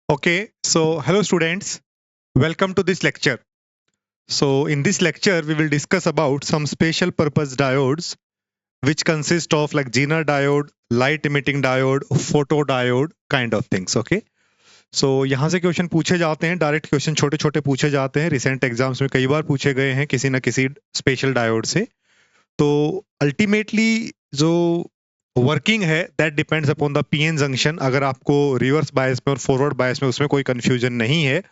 Okay, so hello students, welcome to this lecture. So in this lecture, we will discuss about some special purpose diodes which consist of like Zener diode, light emitting diode, photodiode kind of things. Okay. So यहाँ से question पूछे जाते हैं, direct question छोटे छोटे पूछे जाते हैं, रिसेंट एग्जाम्स में कई बार पूछे गए हैं किसी ना किसी स्पेशल डायोड से. तो अल्टीमेटली जो वर्किंग है that depends upon the PN junction. अगर आपको रिवर्स बायस में और फॉरवर्ड बायस में उसमें कोई कंफ्यूजन नहीं है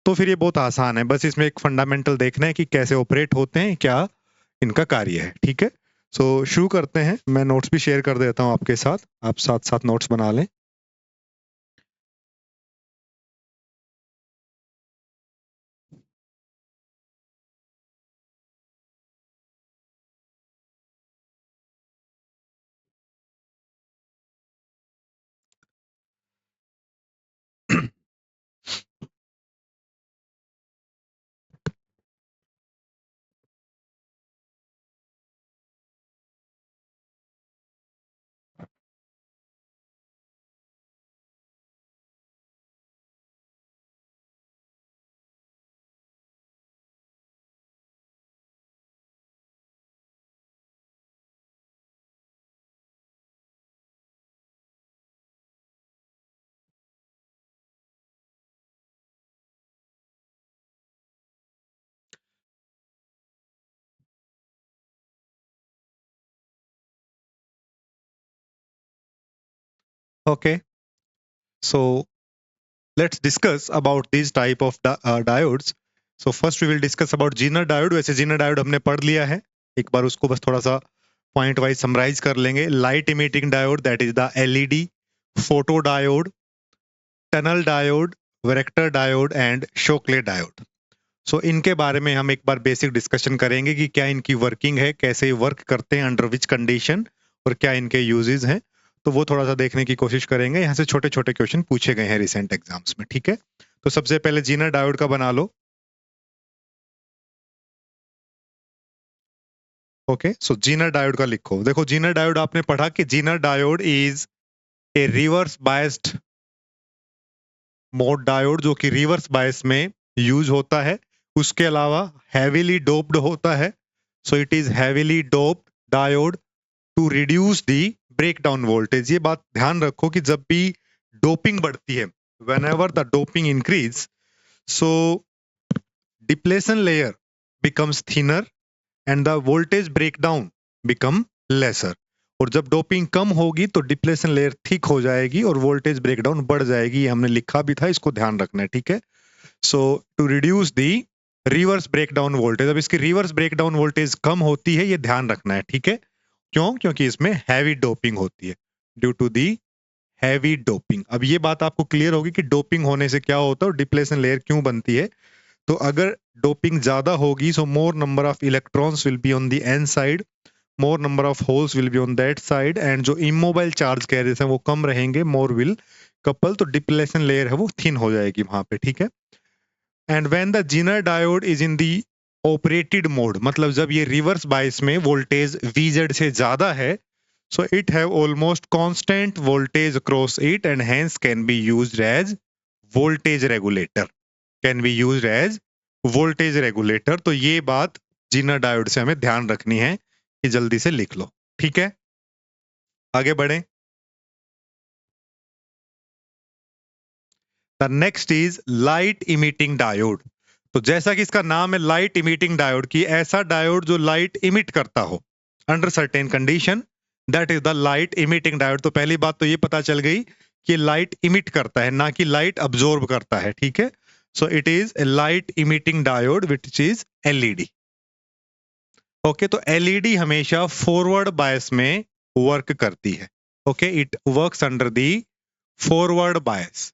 तो फिर ये बहुत आसान है. बस इसमें एक फंडामेंटल देखना है कि कैसे ऑपरेट होते हैं, क्या इनका कार्य है. ठीक है, सो शुरू करते हैं. मैं नोट्स भी शेयर कर देता हूं आपके साथ, आप साथ साथ नोट्स बना लें. Okay, so let's discuss about these type of diodes. So first we will discuss about Zener diode. वैसे Zener diode हमने पढ़ लिया है, एक बार उसको बस थोड़ा सा पॉइंट वाइज समराइज कर लेंगे. Light emitting diode that is the LED, photo diode, tunnel diode, varactor diode and Shockley diode. So इनके बारे में हम एक बार बेसिक डिस्कशन करेंगे कि क्या इनकी वर्किंग है, कैसे वर्क करते हैं, अंडर विच कंडीशन, और क्या इनके यूजेस हैं. तो वो थोड़ा सा देखने की कोशिश करेंगे. यहाँ से छोटे छोटे क्वेश्चन पूछे गए हैं रिसेंट एग्जाम्स में. ठीक है, तो सबसे पहले जीनर डायोड का बना लो. ओके, सो जीनर डायोड का लिखो. देखो जीनर डायोड आपने पढ़ा कि Zener diode is a reverse biased mode diode, जो कि रिवर्स बायस में यूज होता है. उसके अलावा हैवीली डोप्ड होता है. So it is heavily doped diode to reduce the break down voltage. ये बात ध्यान रखो कि जब भी डोपिंग बढ़ती है, whenever the doping increase, so depletion layer becomes thinner and the voltage breakdown become lesser. और जब डोपिंग कम होगी तो डिप्लेशन लेयर थिक हो जाएगी और वोल्टेज ब्रेकडाउन बढ़ जाएगी. ये हमने लिखा भी था, इसको ध्यान रखना है. ठीक है, so to reduce the reverse breakdown voltage. अब इसकी रिवर्स ब्रेकडाउन वोल्टेज कम होती है, ये ध्यान रखना है. ठीक है, क्यों? क्योंकि इसमें हैवी डोपिंग होती है, due to the heavy doping. अब ये बात आपको क्लियर होगी कि डोपिंग होने से क्या होता है और डिप्लेशन लेयर क्यों बनती है. तो अगर डोपिंग ज्यादा होगी, so more number of electrons will be on the N side, more number of holes will be on that side, and जो इमोबाइल चार्ज कैरियर्स हैं वो कम रहेंगे, मोर विल कपल, तो डिप्लेशन लेयर है वो थिन हो जाएगी वहां पे. ठीक है, and when the zener diode is in the operated mode, मतलब जब ये रिवर्स बायस में वोल्टेज वीजेड से ज्यादा है, so it have almost constant voltage across it and hence can be used as voltage regulator, can be used as voltage regulator. तो ये बात जीनर डायोड से हमें ध्यान रखनी है कि जल्दी से लिख लो. ठीक है, आगे बढ़े. The next is light emitting diode. तो जैसा कि इसका नाम है लाइट इमिटिंग डायोड, की ऐसा डायोड जो लाइट इमिट करता हो under certain condition, that is the light emitting diode. तो पहली बात तो ये पता चल गई कि लाइट इमिट करता है, ना कि लाइट अब्जॉर्ब करता है. ठीक है, so it is a light emitting diode which is LED. Okay, तो एलईडी हमेशा फॉरवर्ड बायस में वर्क करती है. Okay, it works under the forward bias,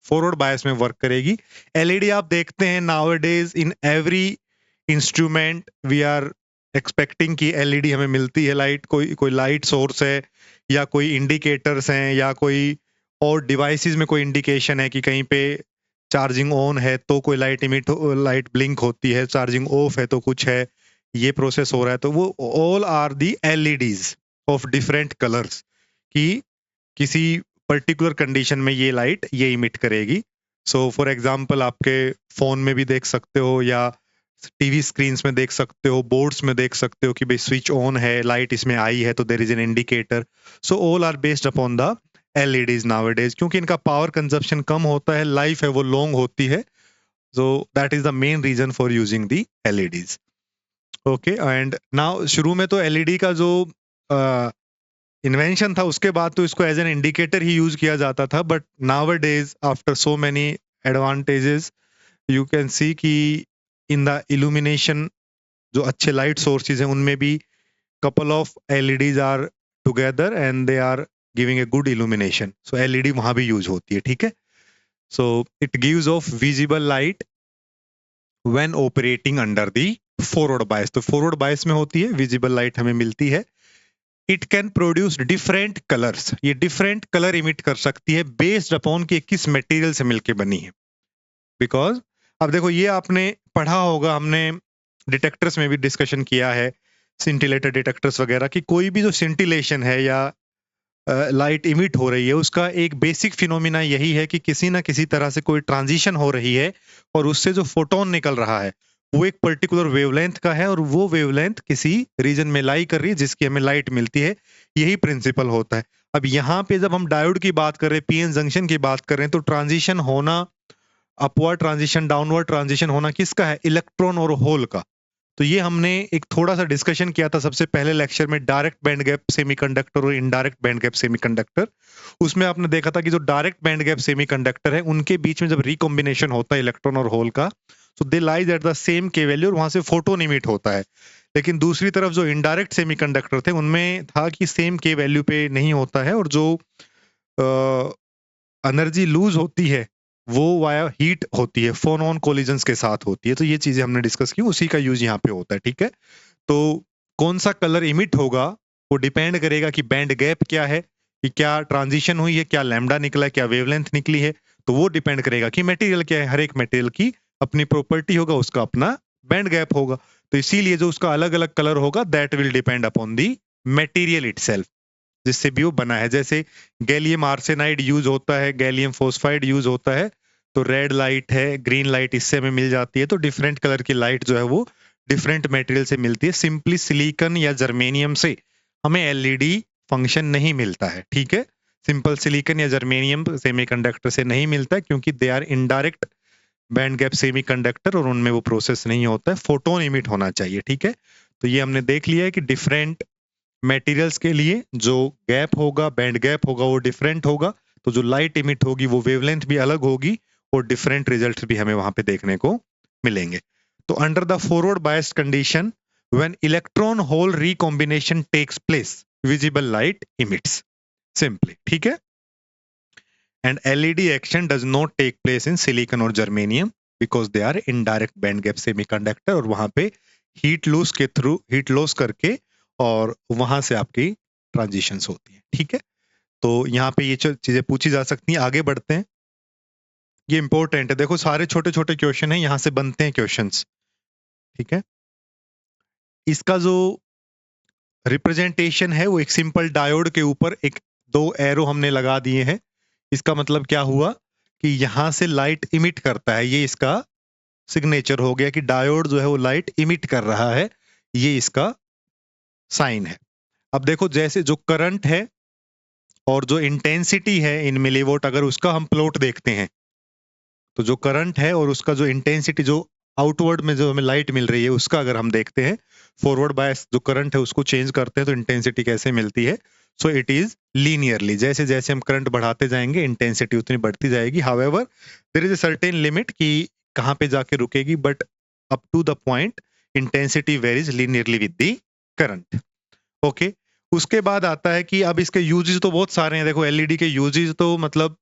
forward bias में वर्क करेगी. एलईडी आप देखते हैं nowadays in every instrument we are expecting कि एलईडी हमें मिलती है. लाइट कोई कोई लाइट सोर्स है, या कोई इंडिकेटर्स हैं, या कोई और डिवाइसेस में कोई इंडिकेशन है कि कहीं पे चार्जिंग ऑन है तो कोई लाइट इमिट, लाइट ब्लिंक होती है, चार्जिंग ऑफ है तो कुछ है, ये प्रोसेस हो रहा है. तो वो all are the LEDs of different colours, कि किसी पर्टिकुलर कंडीशन में ये लाइट ये इमिट करेगी. सो फॉर एग्जांपल आपके फोन में भी देख सकते हो या टीवी स्क्रीन्स में देख सकते हो, बोर्ड्स में देख सकते हो कि भाई स्विच ऑन है, लाइट इसमें आई है तो there is an indicator. So all are based upon the LEDs nowadays, क्योंकि इनका पावर कंजप्शन कम होता है, लाइफ है वो लॉन्ग होती है. So that is the main reason for using the LEDs. Okay, and now शुरू में तो एलईडी का जो इन्वेंशन था उसके बाद तो इसको एज एन इंडिकेटर ही यूज किया जाता था, but nowadays after so many advantages you can see कि इन द इल्यूमिनेशन जो अच्छे लाइट सोर्सेज हैं उनमें भी couple of LEDs are together and they are giving a good illumination. So LED वहां भी यूज होती है, ठीक है. So it gives off visible light when operating under the forward bias. तो forward bias में होती है, visible light हमें मिलती है. It can produce different colors. ये different color emit कर सकती है based upon कि किस material से मिलके बनी है. Because अब देखो ये आपने पढ़ा होगा, हमने डिटेक्टर्स में भी डिस्कशन किया है, सिंटिलेटर डिटेक्टर्स वगैरह, कि कोई भी जो सिंटिलेशन है या लाइट इमिट हो रही है उसका एक बेसिक फिनोमिना यही है कि किसी ना किसी तरह से कोई ट्रांजिशन हो रही है और उससे जो फोटोन निकल रहा है वो एक पर्टिकुलर वेवलेंथ का है और वो वेवलेंथ किसी रीजन में लाई कर रही है जिसकी हमें लाइट मिलती है. यही प्रिंसिपल होता है. अब यहाँ पे जब हम डायोड की बात कर रहे हैं, पीएन जंक्शन की बात कर रहे हैं, तो ट्रांजिशन होना, अपवर्ड ट्रांजिशन डाउनवर्ड ट्रांजिशन होना किसका है? इलेक्ट्रॉन और होल का. तो ये हमने एक थोड़ा सा डिस्कशन किया था सबसे पहले लेक्चर में, डायरेक्ट बैंड गैप सेमीकंडक्टर और इनडायरेक्ट बैंड गैप सेमीकंडक्टर. उसमें आपने देखा था कि जो डायरेक्ट बैंड गैप सेमीकंडक्टर है उनके बीच में जब रिकॉम्बिनेशन होता है इलेक्ट्रॉन और होल का, तो दे लाइज एट द सेम के वैल्यू और वहां से फोटोन इमिट होता है. लेकिन दूसरी तरफ जो इनडायरेक्ट सेमीकंडक्टर थे उनमें था कि सेम के वैल्यू पे नहीं होता है और जो एनर्जी लूज होती है वो वाया हीट होती है, फोन ऑन कोलिजन्स के साथ होती है. तो ये चीजें हमने डिस्कस की, उसी का यूज यहाँ पे होता है, ठीक है. तो कौन सा कलर इमिट होगा वो डिपेंड करेगा कि बैंड गैप क्या है, कि क्या ट्रांजिशन हुई है, क्या लैम्डा निकला है, क्या वेवलेंथ निकली है. तो वो डिपेंड करेगा कि मटेरियल क्या है. हर एक मटेरियल की अपनी प्रॉपर्टी होगा, उसका अपना बैंड गैप होगा. तो इसीलिए जो उसका अलग अलग कलर होगा that will depend upon the material itself जिससे भी वो बना है. जैसे गैलियम आर्सेनाइड यूज होता है, गैलियम फोस्फाइड यूज होता है, तो रेड लाइट है, ग्रीन लाइट इससे हमें मिल जाती है. तो डिफरेंट कलर की लाइट जो है वो डिफरेंट मटेरियल से मिलती है. सिंपली सिलिकॉन या जर्मेनियम से हमें एलईडी फंक्शन नहीं मिलता है, ठीक है. सिंपल सिलिकॉन या जर्मेनियम सेमीकंडक्टर से नहीं मिलता है क्योंकि they are indirect band gap semiconductor और उनमें वो प्रोसेस नहीं होता है, फोटोन इमिट होना चाहिए, ठीक है. तो ये हमने देख लिया है कि डिफरेंट मटेरियल्स के लिए जो गैप होगा, बैंड गैप होगा, वो डिफरेंट होगा. तो जो लाइट इमिट होगी वो वेवलेंथ भी अलग होगी और डिफरेंट रिजल्ट्स भी हमें वहां पे देखने को मिलेंगे. तो under the forward biased condition when electron hole recombination takes place visible light emits simply, ठीक है. And LED action does not take place in silicon और germanium because they are indirect band gap semiconductor और वहां पे heat loss के थ्रू, heat loss करके और वहां से आपकी ट्रांजिशंस होती है, ठीक है. तो यहाँ पे ये चीजें पूछी जा सकती हैं. आगे बढ़ते हैं, ये इंपॉर्टेंट है. देखो सारे छोटे छोटे क्वेश्चन हैं, यहां से बनते हैं क्वेश्चंस, ठीक है. इसका जो रिप्रेजेंटेशन है वो एक सिंपल डायोड के ऊपर एक दो एरो हमने लगा दिए हैं. इसका मतलब क्या हुआ कि यहां से लाइट इमिट करता है, ये इसका सिग्नेचर हो गया कि डायोड जो है वो लाइट इमिट कर रहा है, ये इसका साइन है. अब देखो जैसे जो करंट है और जो इंटेंसिटी है इन मिलीवोट, अगर उसका हम प्लॉट देखते हैं तो जो करंट है और उसका जो इंटेंसिटी, जो आउटवर्ड में जो हमें लाइट मिल रही है उसका अगर हम देखते हैं, फॉरवर्ड बायस जो करंट है उसको चेंज करते हैं तो इंटेंसिटी कैसे मिलती है. सो इट इज लीनियरली, जैसे जैसे हम करंट बढ़ाते जाएंगे इंटेंसिटी उतनी बढ़ती जाएगी. However there is a certain limit कि कहाँ पे जाके रुकेगी, but up to the point intensity varies linearly with the current. Okay, उसके बाद आता है कि अब इसके यूजेस तो बहुत सारे हैं. देखो एलईडी के यूजेस तो मतलब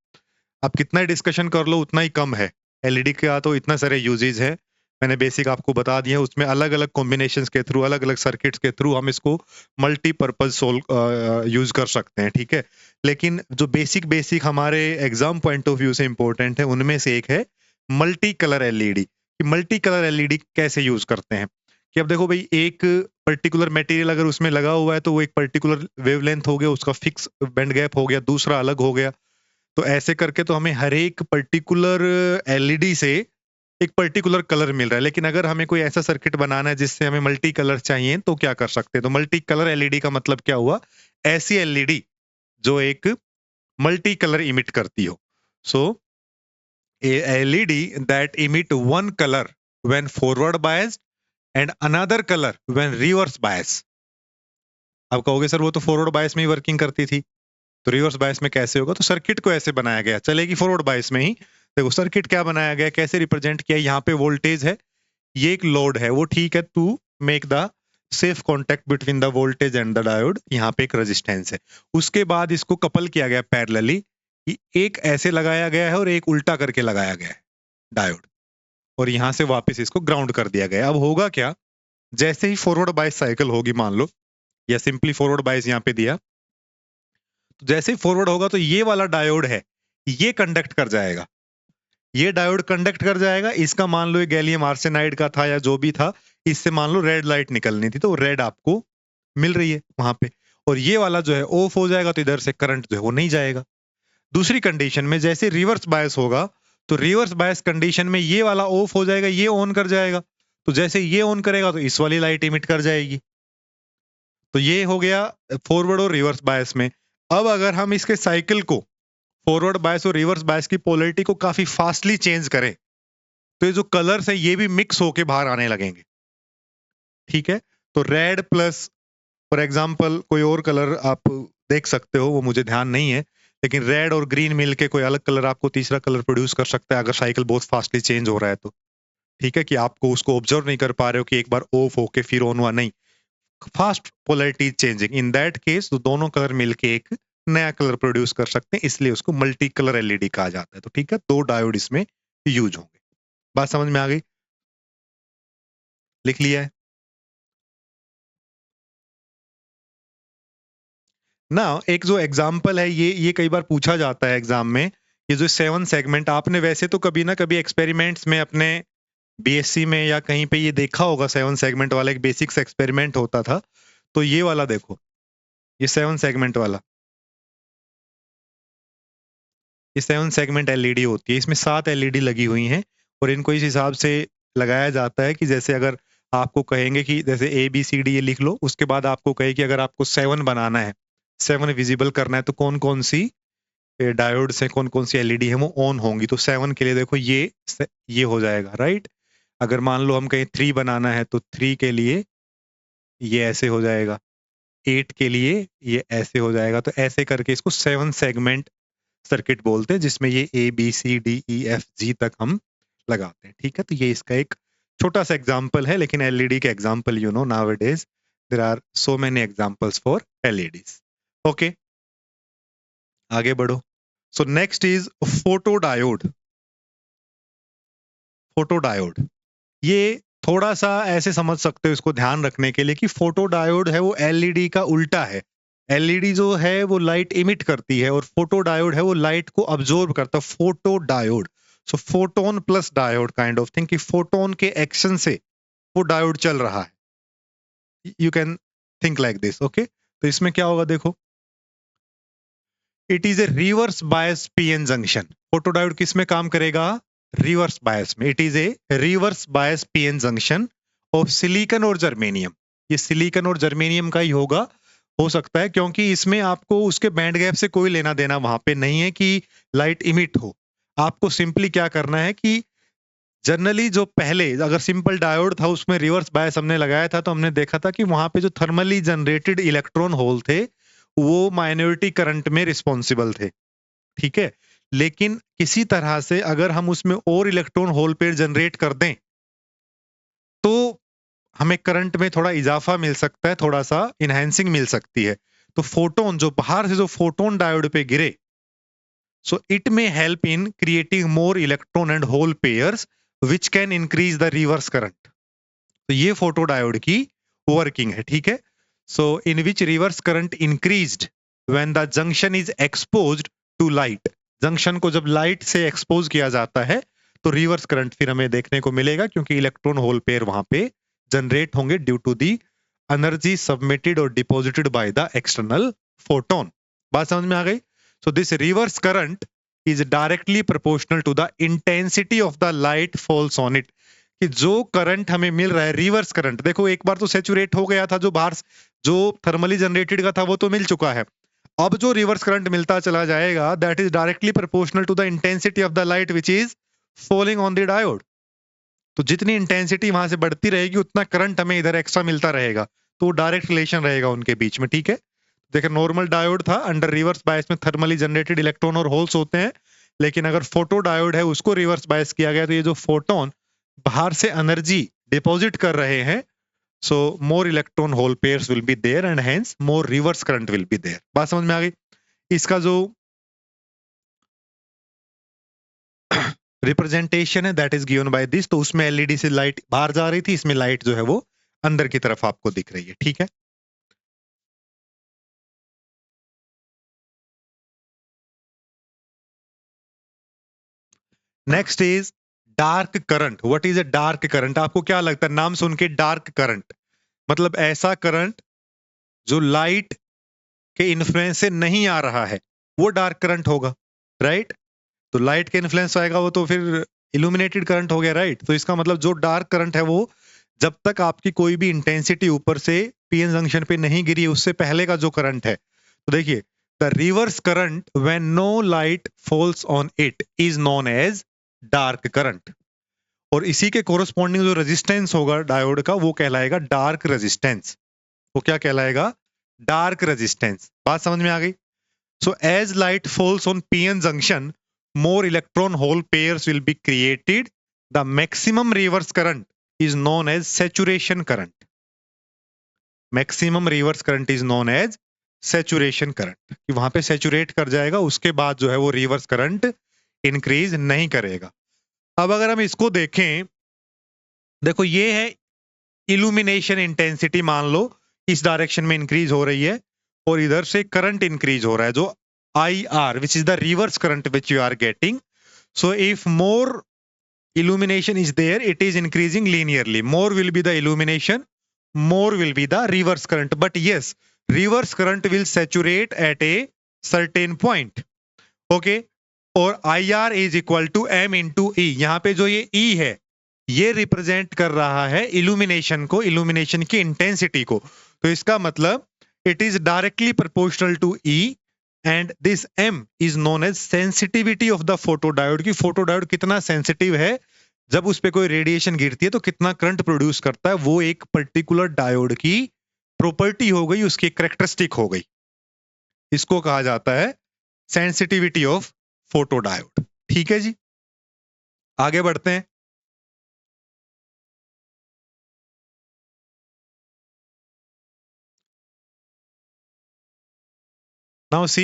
आप कितना ही डिस्कशन कर लो उतना ही कम है. एलईडी का तो इतना सारे यूजेस है, मैंने बेसिक आपको बता दिया. उसमें अलग अलग कॉम्बिनेशंस के थ्रू, अलग अलग सर्किट्स के थ्रू हम इसको मल्टीपर्पज सोल्व यूज कर सकते हैं, ठीक है. लेकिन जो बेसिक बेसिक हमारे एग्जाम पॉइंट ऑफ व्यू से इंपॉर्टेंट है उनमें से एक है मल्टी कलर एलईडी. कि मल्टी कलर एलईडी कैसे यूज करते हैं, कि अब देखो भाई एक पर्टिकुलर मटेरियल अगर उसमें लगा हुआ है तो वो एक पर्टिकुलर वेवलेंथ हो गया, उसका फिक्स बैंड गैप हो गया, दूसरा अलग हो गया. तो ऐसे करके तो हमें हर एक पर्टिकुलर एलईडी से एक पर्टिकुलर कलर मिल रहा है। लेकिन अगर हमें कोई ऐसा सर्किट बनाना है जिससे हमें मल्टी कलर चाहिए तो क्या कर सकते हैं? तो मल्टी कलर एलईडी का मतलब क्या हुआ? ऐसी एलईडी जो एक मल्टी कलर इमिट करती हो। सो a LED that emit one color when forward biased and another color when reverse biased. अब कहोगे सर वो तो फॉरवर्ड बायस में ही वर्किंग करती थी, तो रिवर्स बायस में कैसे होगा? तो सर्किट को ऐसे बनाया गया, चलेगी फॉरवर्ड बायस में ही। देखो सर्किट क्या बनाया गया, कैसे रिप्रेजेंट किया, यहाँ पे वोल्टेज है, ये एक लोड है, वो ठीक है, to make the safe contact between the voltage and the diode, यहाँ पे एक रेजिस्टेंस है। उसके बाद इसको कपल किया गया पैरेलली, एक ऐसे लगाया गया है और एक उल्टा करके लगाया गया है डायोड, और यहां से वापस इसको ग्राउंड कर दिया गया। अब होगा क्या, जैसे ही फॉरवर्ड बायस साइकिल होगी मान लो, या सिंपली फॉरवर्ड बायस यहाँ पे दिया, तो जैसे ही फॉरवर्ड होगा तो ये वाला डायोड है, ये कंडक्ट कर जाएगा, ये डायोड कंडक्ट कर जाएगा। इसका मान लो ये गैलियम आर्सेनाइड का था या जो भी था, इससे मान लो रेड लाइट निकलनी थी, तो रेड आपको मिल रही है वहां पे, और ये वाला जो है ऑफ हो जाएगा, तो इधर से करंट जो है वो नहीं जाएगा। दूसरी कंडीशन में जैसे रिवर्स बायस होगा, तो रिवर्स बायस कंडीशन में ये वाला ऑफ हो जाएगा, ये ऑन कर जाएगा, तो जैसे ये ऑन करेगा तो इस वाली लाइट इमिट कर जाएगी। तो ये हो गया फॉरवर्ड और रिवर्स बायस में। अब अगर हम इसके साइकिल को, फॉरवर्ड बायस और रिवर्स बायस की पोलैरिटी को काफी फास्टली चेंज करें, तो ये जो कलर्स है ये भी मिक्स होके बाहर आने लगेंगे, ठीक है? तो रेड प्लस, फॉर एग्जाम्पल कोई और कलर आप देख सकते हो, वो मुझे ध्यान नहीं है, लेकिन रेड और ग्रीन मिलके कोई अलग कलर आपको तीसरा कलर प्रोड्यूस कर सकता है अगर साइकिल बहुत फास्टली चेंज हो रहा है तो, ठीक है? कि आपको उसको ऑब्जर्व नहीं कर पा रहे हो कि एक बार ऑफ होके फिर ऑन हुआ, नहीं, fast polarity changing, in that case तो दोनों कलर मिलके एक नया कलर प्रोड्यूस कर सकते हैं, इसलिए उसको मल्टी कलर एलईडी कहा जाता है। तो ठीक है, 2 डायोड इसमें यूज होंगे। बात समझ में आ गई? लिख लिया है ना? एक जो एग्जाम्पल है, ये कई बार पूछा जाता है एग्जाम में, ये जो 7 सेगमेंट, आपने वैसे तो कभी ना कभी एक्सपेरिमेंट्स में अपने बीएससी में या कहीं पे ये देखा होगा, 7 सेगमेंट वाला एक बेसिक्स एक्सपेरिमेंट होता था। तो ये वाला देखो, ये 7 सेगमेंट वाला, ये 7 सेगमेंट एलईडी होती है, इसमें 7 एलईडी लगी हुई हैं, और इनको इस हिसाब से लगाया जाता है कि जैसे अगर आपको कहेंगे कि जैसे ए बी सी डी ये लिख लो, उसके बाद आपको कहे कि अगर आपको 7 बनाना है, 7 विजिबल करना है, तो कौन कौन सी डायोड से, कौन कौन सी एलईडी है वो ऑन होंगी। तो 7 के लिए देखो ये हो जाएगा, राइट? अगर मान लो हम कहें 3 बनाना है, तो 3 के लिए ये ऐसे हो जाएगा, 8 के लिए ये ऐसे हो जाएगा। तो ऐसे करके इसको 7 सेगमेंट सर्किट बोलते हैं, जिसमें ये A B C D E F G तक हम लगाते हैं, ठीक है? तो ये इसका एक छोटा सा एग्जाम्पल है, लेकिन एलईडी के example you know nowadays there are so many examples for LEDs. Okay, आगे बढ़ो। So next is photodiode. Photodiode, ये थोड़ा सा ऐसे समझ सकते हो इसको ध्यान रखने के लिए कि फोटोडायोड है वो एलईडी का उल्टा है। एलईडी जो है वो लाइट इमिट करती है, और फोटोडायोड है वो लाइट को अब्जॉर्ब करता है। Photodiode, so photon plus diode kind of thing, कि फोटोन के एक्शन से वो डायोड चल रहा है। You can think like this, okay? तो इसमें क्या होगा देखो, it is A reverse bias PN junction. Photodiode किस में काम करेगा? रिवर्स बायस में। It is A reverse bias PN junction of silicon और जर्मेनियम। ये सिलिकॉन और जर्मेनियम का ही होगा, हो सकता है, क्योंकि इसमें आपको उसके बैंड गैप से कोई लेना देना वहां पे नहीं है कि लाइट इमिट हो। आपको सिंपली क्या करना है कि जनरली जो पहले अगर सिंपल डायोड था उसमें रिवर्स बायस हमने लगाया था, तो हमने देखा था कि वहां पे जो थर्मली जनरेटेड इलेक्ट्रॉन होल थे वो माइनॉरिटी करंट में रिस्पॉन्सिबल थे, ठीक है? लेकिन किसी तरह से अगर हम उसमें और इलेक्ट्रॉन होल पेयर जनरेट कर दें, तो हमें करंट में थोड़ा इजाफा मिल सकता है, थोड़ा सा इनहैंसिंग मिल सकती है। तो फोटोन, जो बाहर से जो फोटोन डायोड पे गिरे, so it may help in creating more electron and hole pairs which can increase the reverse current. तो ये फोटो डायोड की वर्किंग है, ठीक है? So in which reverse current increased when the junction is exposed to light. Junction को जब light से expose किया जाता है तो रिवर्स करंट फिर हमें देखने को मिलेगा, क्योंकि इलेक्ट्रॉन होल पेयर वहां पे जनरेट होंगे due to the energy submitted और deposited by the external photon. बात समझ में आ गई? So this reverse current is directly proportional to the intensity of the light falls on it. कि जो करंट हमें मिल रहा है रिवर्स करंट, देखो एक बार तो सैचुरेट हो गया था, जो बाहर जो थर्मली जनरेटेड का था वो तो मिल चुका है। अब जो रिवर्स करंट मिलता चला जाएगा that is directly proportional to the intensity of the light which is falling on the diode. तो जितनी इंटेंसिटी वहां से बढ़ती रहेगी उतना करंट हमें इधर एक्स्ट्रा मिलता रहेगा, तो डायरेक्ट रिलेशन रहेगा उनके बीच में। ठीक है, देखिए नॉर्मल डायोड था, अंडर रिवर्स बायस में थर्मली जनरेटेड इलेक्ट्रॉन और होल्स होते हैं, लेकिन अगर फोटो डायोड है उसको रिवर्स बायस किया गया तो ये जो फोटोन बाहर से एनर्जी डिपॉजिट कर रहे हैं, so more electron hole pairs will be there and hence more reverse current will be there. बात समझ में आ गई? इसका जो रिप्रेजेंटेशन है that is given by this, तो उसमें एलईडी से लाइट बाहर जा रही थी, इसमें लाइट जो है वो अंदर की तरफ आपको दिख रही है। ठीक है, next is dark current. What is a dark current? आपको क्या लगता है नाम सुन के? डार्क करंट मतलब ऐसा करंट जो लाइट के इन्फ्लुएंस से नहीं आ रहा है, वो डार्क करंट होगा, राइट? तो लाइट के इन्फ्लुएंस आएगा वो तो फिर इल्यूमिनेटेड करंट हो गया, राइट? तो इसका मतलब जो डार्क करंट है वो जब तक आपकी कोई भी इंटेंसिटी ऊपर से पीएन जंक्शन पे नहीं गिरी उससे पहले का जो करंट है। तो देखिए, the reverse current when no light falls on it is known as dark current. और इसी के कोरस्पॉन्डिंग जो रेजिस्टेंस होगा डायोड का वो कहलाएगा डार्क रेजिस्टेंस। वो क्या कहलाएगा? Dark resistance. बात समझ में आ गई? So as light falls on PN junction, more electron hole pairs will be created. The maximum reverse current is known as saturation current. Maximum reverse current is known as saturation current. कि वहां पे saturate कर जाएगा, उसके बाद जो है वो रिवर्स करंट इंक्रीज नहीं करेगा। अब अगर हम इसको देखें, देखो ये है इल्यूमिनेशन इंटेंसिटी, मान लो इस डायरेक्शन में इंक्रीज हो रही है और इधर से करंट इंक्रीज हो रहा है जो IR, which is the reverse current which you are getting. So if more illumination is there, it is increasing linearly. More will be the illumination, more will be the reverse current. But yes, reverse current will saturate at a certain point. Okay? और IR is equal to M into E. यहाँ पे जो ये E है ये represent कर रहा है इल्यूमिनेशन को, इल्यूमिनेशन की इंटेंसिटी को। तो इसका मतलब it is directly proportional to E and this M is known as sensitivity of the photodiode. की फोटोडायोड कितना सेंसिटिव है, जब उस पर कोई रेडिएशन गिरती है तो कितना करंट प्रोड्यूस करता है, वो एक पर्टिकुलर डायोड की प्रॉपर्टी हो गई, उसकी कैरेक्टरिस्टिक हो गई। इसको कहा जाता है सेंसिटिविटी ऑफ फोटोडायोड। ठीक है जी, आगे बढ़ते हैं। नाउ सी,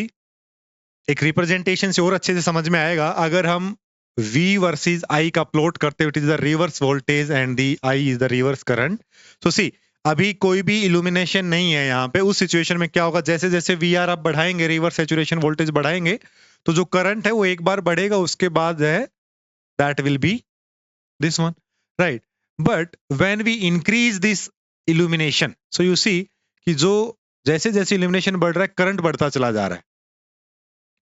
एक रिप्रेजेंटेशन से और अच्छे से समझ में आएगा अगर हम V वर्सेस I का प्लॉट करते हुए, it is the reverse voltage and the I is the reverse current. So see, अभी कोई भी इल्यूमिनेशन नहीं है यहाँ पे, उस सिचुएशन में क्या होगा, जैसे जैसे VR आप बढ़ाएंगे, रिवर्स सैचुरेशन वोल्टेज बढ़ाएंगे, तो जो करंट है वो एक बार बढ़ेगा, उसके बाद है that will be this one, right? But when we increase this illumination, so you see कि जो जैसे जैसे इल्यूमिनेशन बढ़ रहा है करंट बढ़ता चला जा रहा है,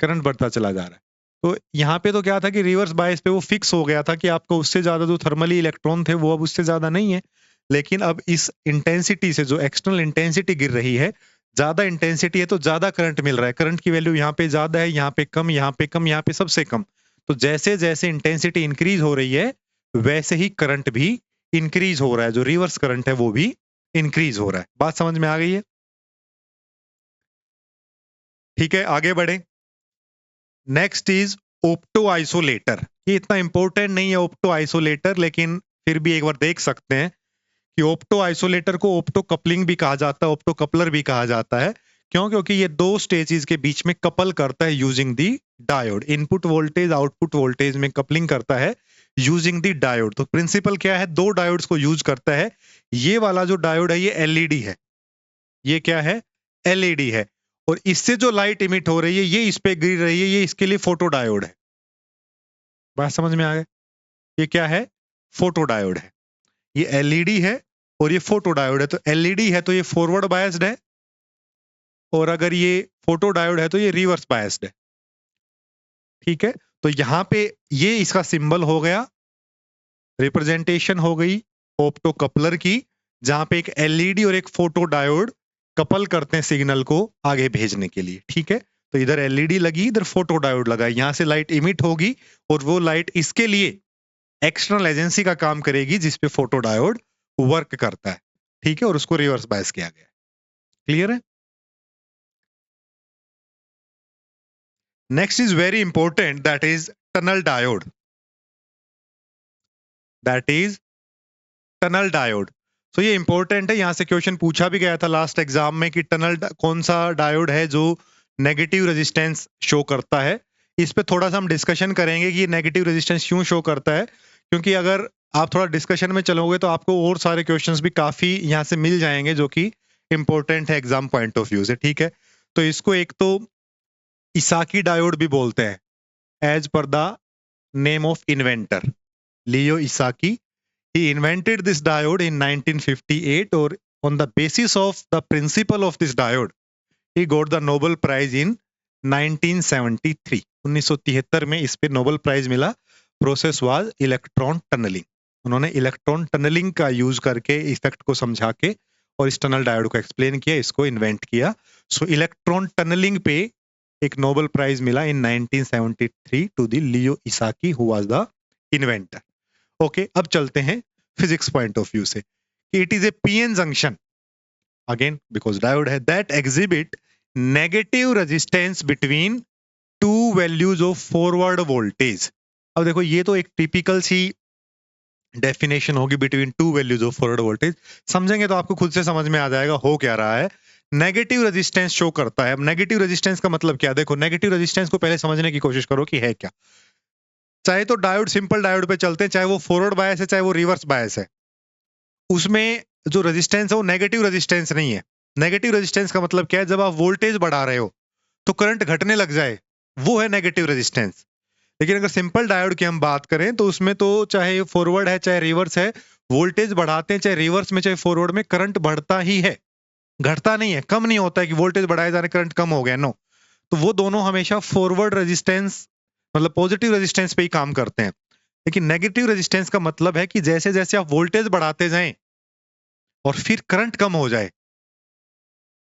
करंट बढ़ता चला जा रहा है। तो यहाँ पे तो क्या था कि रिवर्स बायस पे वो फिक्स हो गया था कि आपको उससे ज्यादा जो थर्मली इलेक्ट्रॉन थे वो अब उससे ज्यादा नहीं है, लेकिन अब इस इंटेंसिटी से जो एक्सटर्नल इंटेंसिटी गिर रही है, ज्यादा इंटेंसिटी है तो ज्यादा करंट मिल रहा है, करंट की वैल्यू यहाँ पे ज्यादा है, यहाँ पे कम, यहाँ पे कम, यहाँ पे सबसे कम। तो जैसे जैसे इंटेंसिटी इंक्रीज हो रही है वैसे ही करंट भी इंक्रीज हो रहा है, जो रिवर्स करंट है वो भी इंक्रीज हो रहा है। बात समझ में आ गई है? ठीक है, आगे बढ़े। Next is opto isolator. ये इतना इंपॉर्टेंट नहीं है ओप्टो आइसोलेटर, लेकिन फिर भी एक बार देख सकते हैं कि ओप्टो आइसोलेटर को ओप्टो कपलिंग भी कहा जाता है, ओप्टो कपलर भी कहा जाता है। क्यों? क्योंकि ये दो स्टेजेस के बीच में कपल करता है using the diode. Input voltage output voltage में कपलिंग करता है यूजिंग दी डायोड। तो प्रिंसिपल क्या है, दो डायोड्स को यूज करता है। ये वाला जो डायोड है ये एलईडी है, ये क्या है, एलईडी है, और इससे जो लाइट इमिट हो रही है ये इस पे गिर रही है, ये इसके लिए फोटो डायोड है। बात समझ में आ गया? ये क्या है, फोटो डायोड है। ये एलईडी है और ये फोटो डायोड है। तो एलईडी है तो ये फॉरवर्ड बायस्ड है, और अगर ये फोटो डायोड है तो ये रिवर्स बायस्ड है। ठीक है, तो यहाँ पे ये इसका सिंबल हो गया, रिप्रेजेंटेशन हो गई ऑप्टो कपलर की, जहां पे एक एलईडी और एक फोटो डायोड कपल करते हैं सिग्नल को आगे भेजने के लिए। ठीक है, तो इधर एलईडी लगी, इधर फोटो डायोड लगा, यहां से लाइट इमिट होगी और वो लाइट इसके लिए एक्सटर्नल एजेंसी का काम करेगी जिसपे फोटो डायोड वर्क करता है। ठीक है, और उसको रिवर्स बायस किया गया है। क्लियर है? Next is very important, that is tunnel diode. That is tunnel diode. तो ये इंपॉर्टेंट है, यहां से क्वेश्चन पूछा भी गया था लास्ट एग्जाम में कि कौन सा डायोड है जो नेगेटिव रेजिस्टेंस शो करता है। इस पे थोड़ा सा हम डिस्कशन करेंगे कि ये नेगेटिव रेजिस्टेंस क्यों शो करता है, क्योंकि अगर आप थोड़ा डिस्कशन में चलोगे तो आपको और सारे क्वेश्चंस भी काफी यहाँ से मिल जाएंगे जो कि इंपॉर्टेंट है एग्जाम पॉइंट ऑफ व्यू से। ठीक है, तो इसको एक तो इसाकी डायोड भी बोलते हैं, as per the name of inventor Leo Esaki. He invented this diode in 1958 or on the basis of the principle of this diode, he got the Nobel Prize in 1973. 1973 में इस पे नोबेल प्राइज मिला। Process was electron tunnelling. उन्होंने electron tunnelling का use करके effect को समझा के और इस टनल डायोड को एक्सप्लेन किया, इसको इन्वेंट किया। सो इलेक्ट्रॉन टनलिंग पे एक नोबेल प्राइज मिला in 1973 to the Leo Esaki who was the inventor. Okay, अब चलते हैं फिजिक्स पॉइंट ऑफ व्यू से कि it is a PN junction, again because diode है, that exhibit negative resistance between two values of forward voltage. अब देखो ये तो एक टिपिकल सी डेफिनेशन होगी, between two values of forward voltage. समझेंगे तो आपको खुद से समझ में आ जाएगा हो क्या रहा है। नेगेटिव रेजिस्टेंस शो करता है। अब नेगेटिव रेजिस्टेंस का मतलब क्या है, देखो नेगेटिव रेजिस्टेंस को पहले समझने की कोशिश करो कि है क्या। चाहे तो डायोड सिंपल डायोड पे चलते हैं, चाहे वो फॉरवर्ड बायस है चाहे वो रिवर्स बायस है, उसमें जो रेजिस्टेंस है वो नेगेटिव रेजिस्टेंस नहीं है। नेगेटिव रेजिस्टेंस का मतलब क्या है, जब आप वोल्टेज बढ़ा रहे हो तो करंट घटने लग जाए, वो है नेगेटिव रेजिस्टेंस। लेकिन अगर सिंपल डायोड की हम बात करें तो उसमें तो चाहे फॉरवर्ड है चाहे रिवर्स है, वोल्टेज बढ़ाते हैं चाहे रिवर्स में चाहे फॉरवर्ड में, करंट बढ़ता ही है, घटता नहीं है, कम नहीं होता है कि वोल्टेज बढ़ाए जाने करंट कम हो गया, नो। तो वो दोनों हमेशा फॉरवर्ड रेजिस्टेंस मतलब पॉजिटिव रेजिस्टेंस पे ही काम करते हैं। लेकिन नेगेटिव रेजिस्टेंस का मतलब है कि जैसे जैसे आप वोल्टेज बढ़ाते जाएं और फिर करंट कम हो जाए,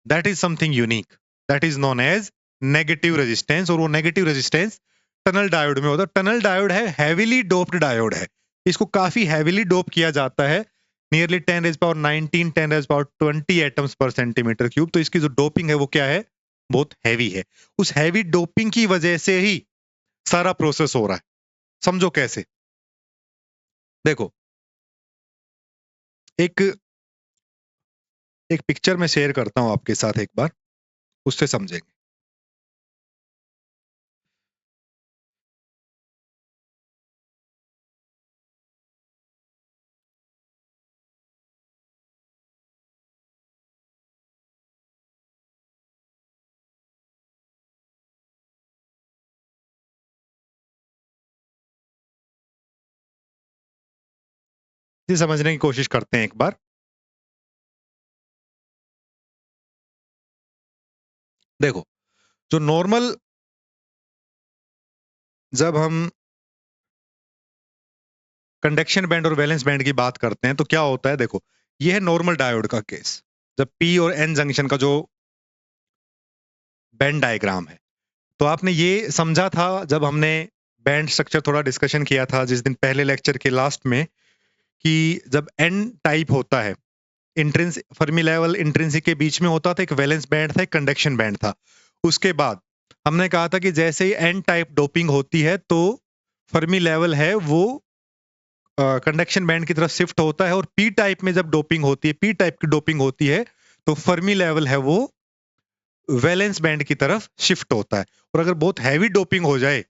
that is something unique, that is known as negative resistance. और वो नेगेटिव रेजिस्टेंस टनल डायोड में होता है। टनल डायोड है हैवीली डोप्ड डायोड है, इसको काफी हैवीली डोप किया जाता है, nearly 10⁻19 10⁻20 atoms per centimetre cube. तो इसकी जो डोपिंग है वो क्या है, बहुत हैवी है। उस हैवी डोपिंग की वजह से ही सारा प्रोसेस हो रहा है। समझो कैसे, देखो एक एक पिक्चर में शेयर करता हूं आपके साथ एक बार, उससे समझेंगे। ये समझने की कोशिश करते हैं एक बार। देखो, जो नॉर्मल जब हम कंडक्शन बैंड और वैलेंस बैंड की बात करते हैं तो क्या होता है, देखो ये है नॉर्मल डायोड का केस, जब पी और एन जंक्शन का जो बैंड डायग्राम है। तो आपने ये समझा था जब हमने बैंड स्ट्रक्चर थोड़ा डिस्कशन किया था जिस दिन पहले लेक्चर के लास्ट में, कि जब एन टाइप होता है, इंट्रिंस फर्मी लेवल इंट्रिंसिक के बीच में होता था, एक वैलेंस बैंड था एक कंडक्शन बैंड था। उसके बाद हमने कहा था कि जैसे ही एन टाइप डोपिंग होती है तो फर्मी लेवल है वो कंडक्शन बैंड की तरफ शिफ्ट होता है, और पी टाइप में जब डोपिंग होती है, पी टाइप की डोपिंग होती है, तो फर्मी लेवल है वो वैलेंस बैंड की तरफ शिफ्ट होता है। और अगर बहुत हैवी डोपिंग हो जाए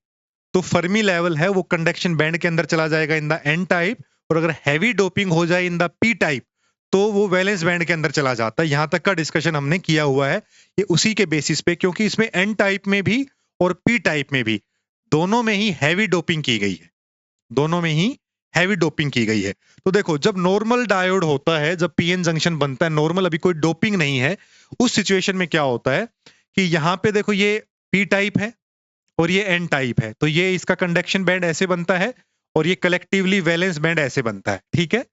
तो फर्मी लेवल है वो कंडक्शन बैंड के अंदर चला जाएगा इन द एन टाइप, और अगर हैवी डोपिंग हो जाए इन द पी टाइप तो वो वैलेंस बैंड के अंदर चला जाता है। यहां तक का डिस्कशन हमने किया हुआ है, ये उसी के बेसिस पे, क्योंकि इसमें एन टाइप में भी और पी टाइप में भी दोनों में ही हैवी डोपिंग की गई है, दोनों में ही हैवी डोपिंग की गई है। तो देखो जब नॉर्मल डायोड होता है, जब पीएन जंक्शन बनता है नॉर्मल, अभी कोई डोपिंग नहीं है, उस सिचुएशन में क्या होता है कि यहां पे देखो ये पी टाइप है और ये एन टाइप है, तो ये इसका कंडक्शन बैंड ऐसे बनता है और ये कलेक्टिवली वैलेंस बैंड ऐसे बनता है, ठीक है।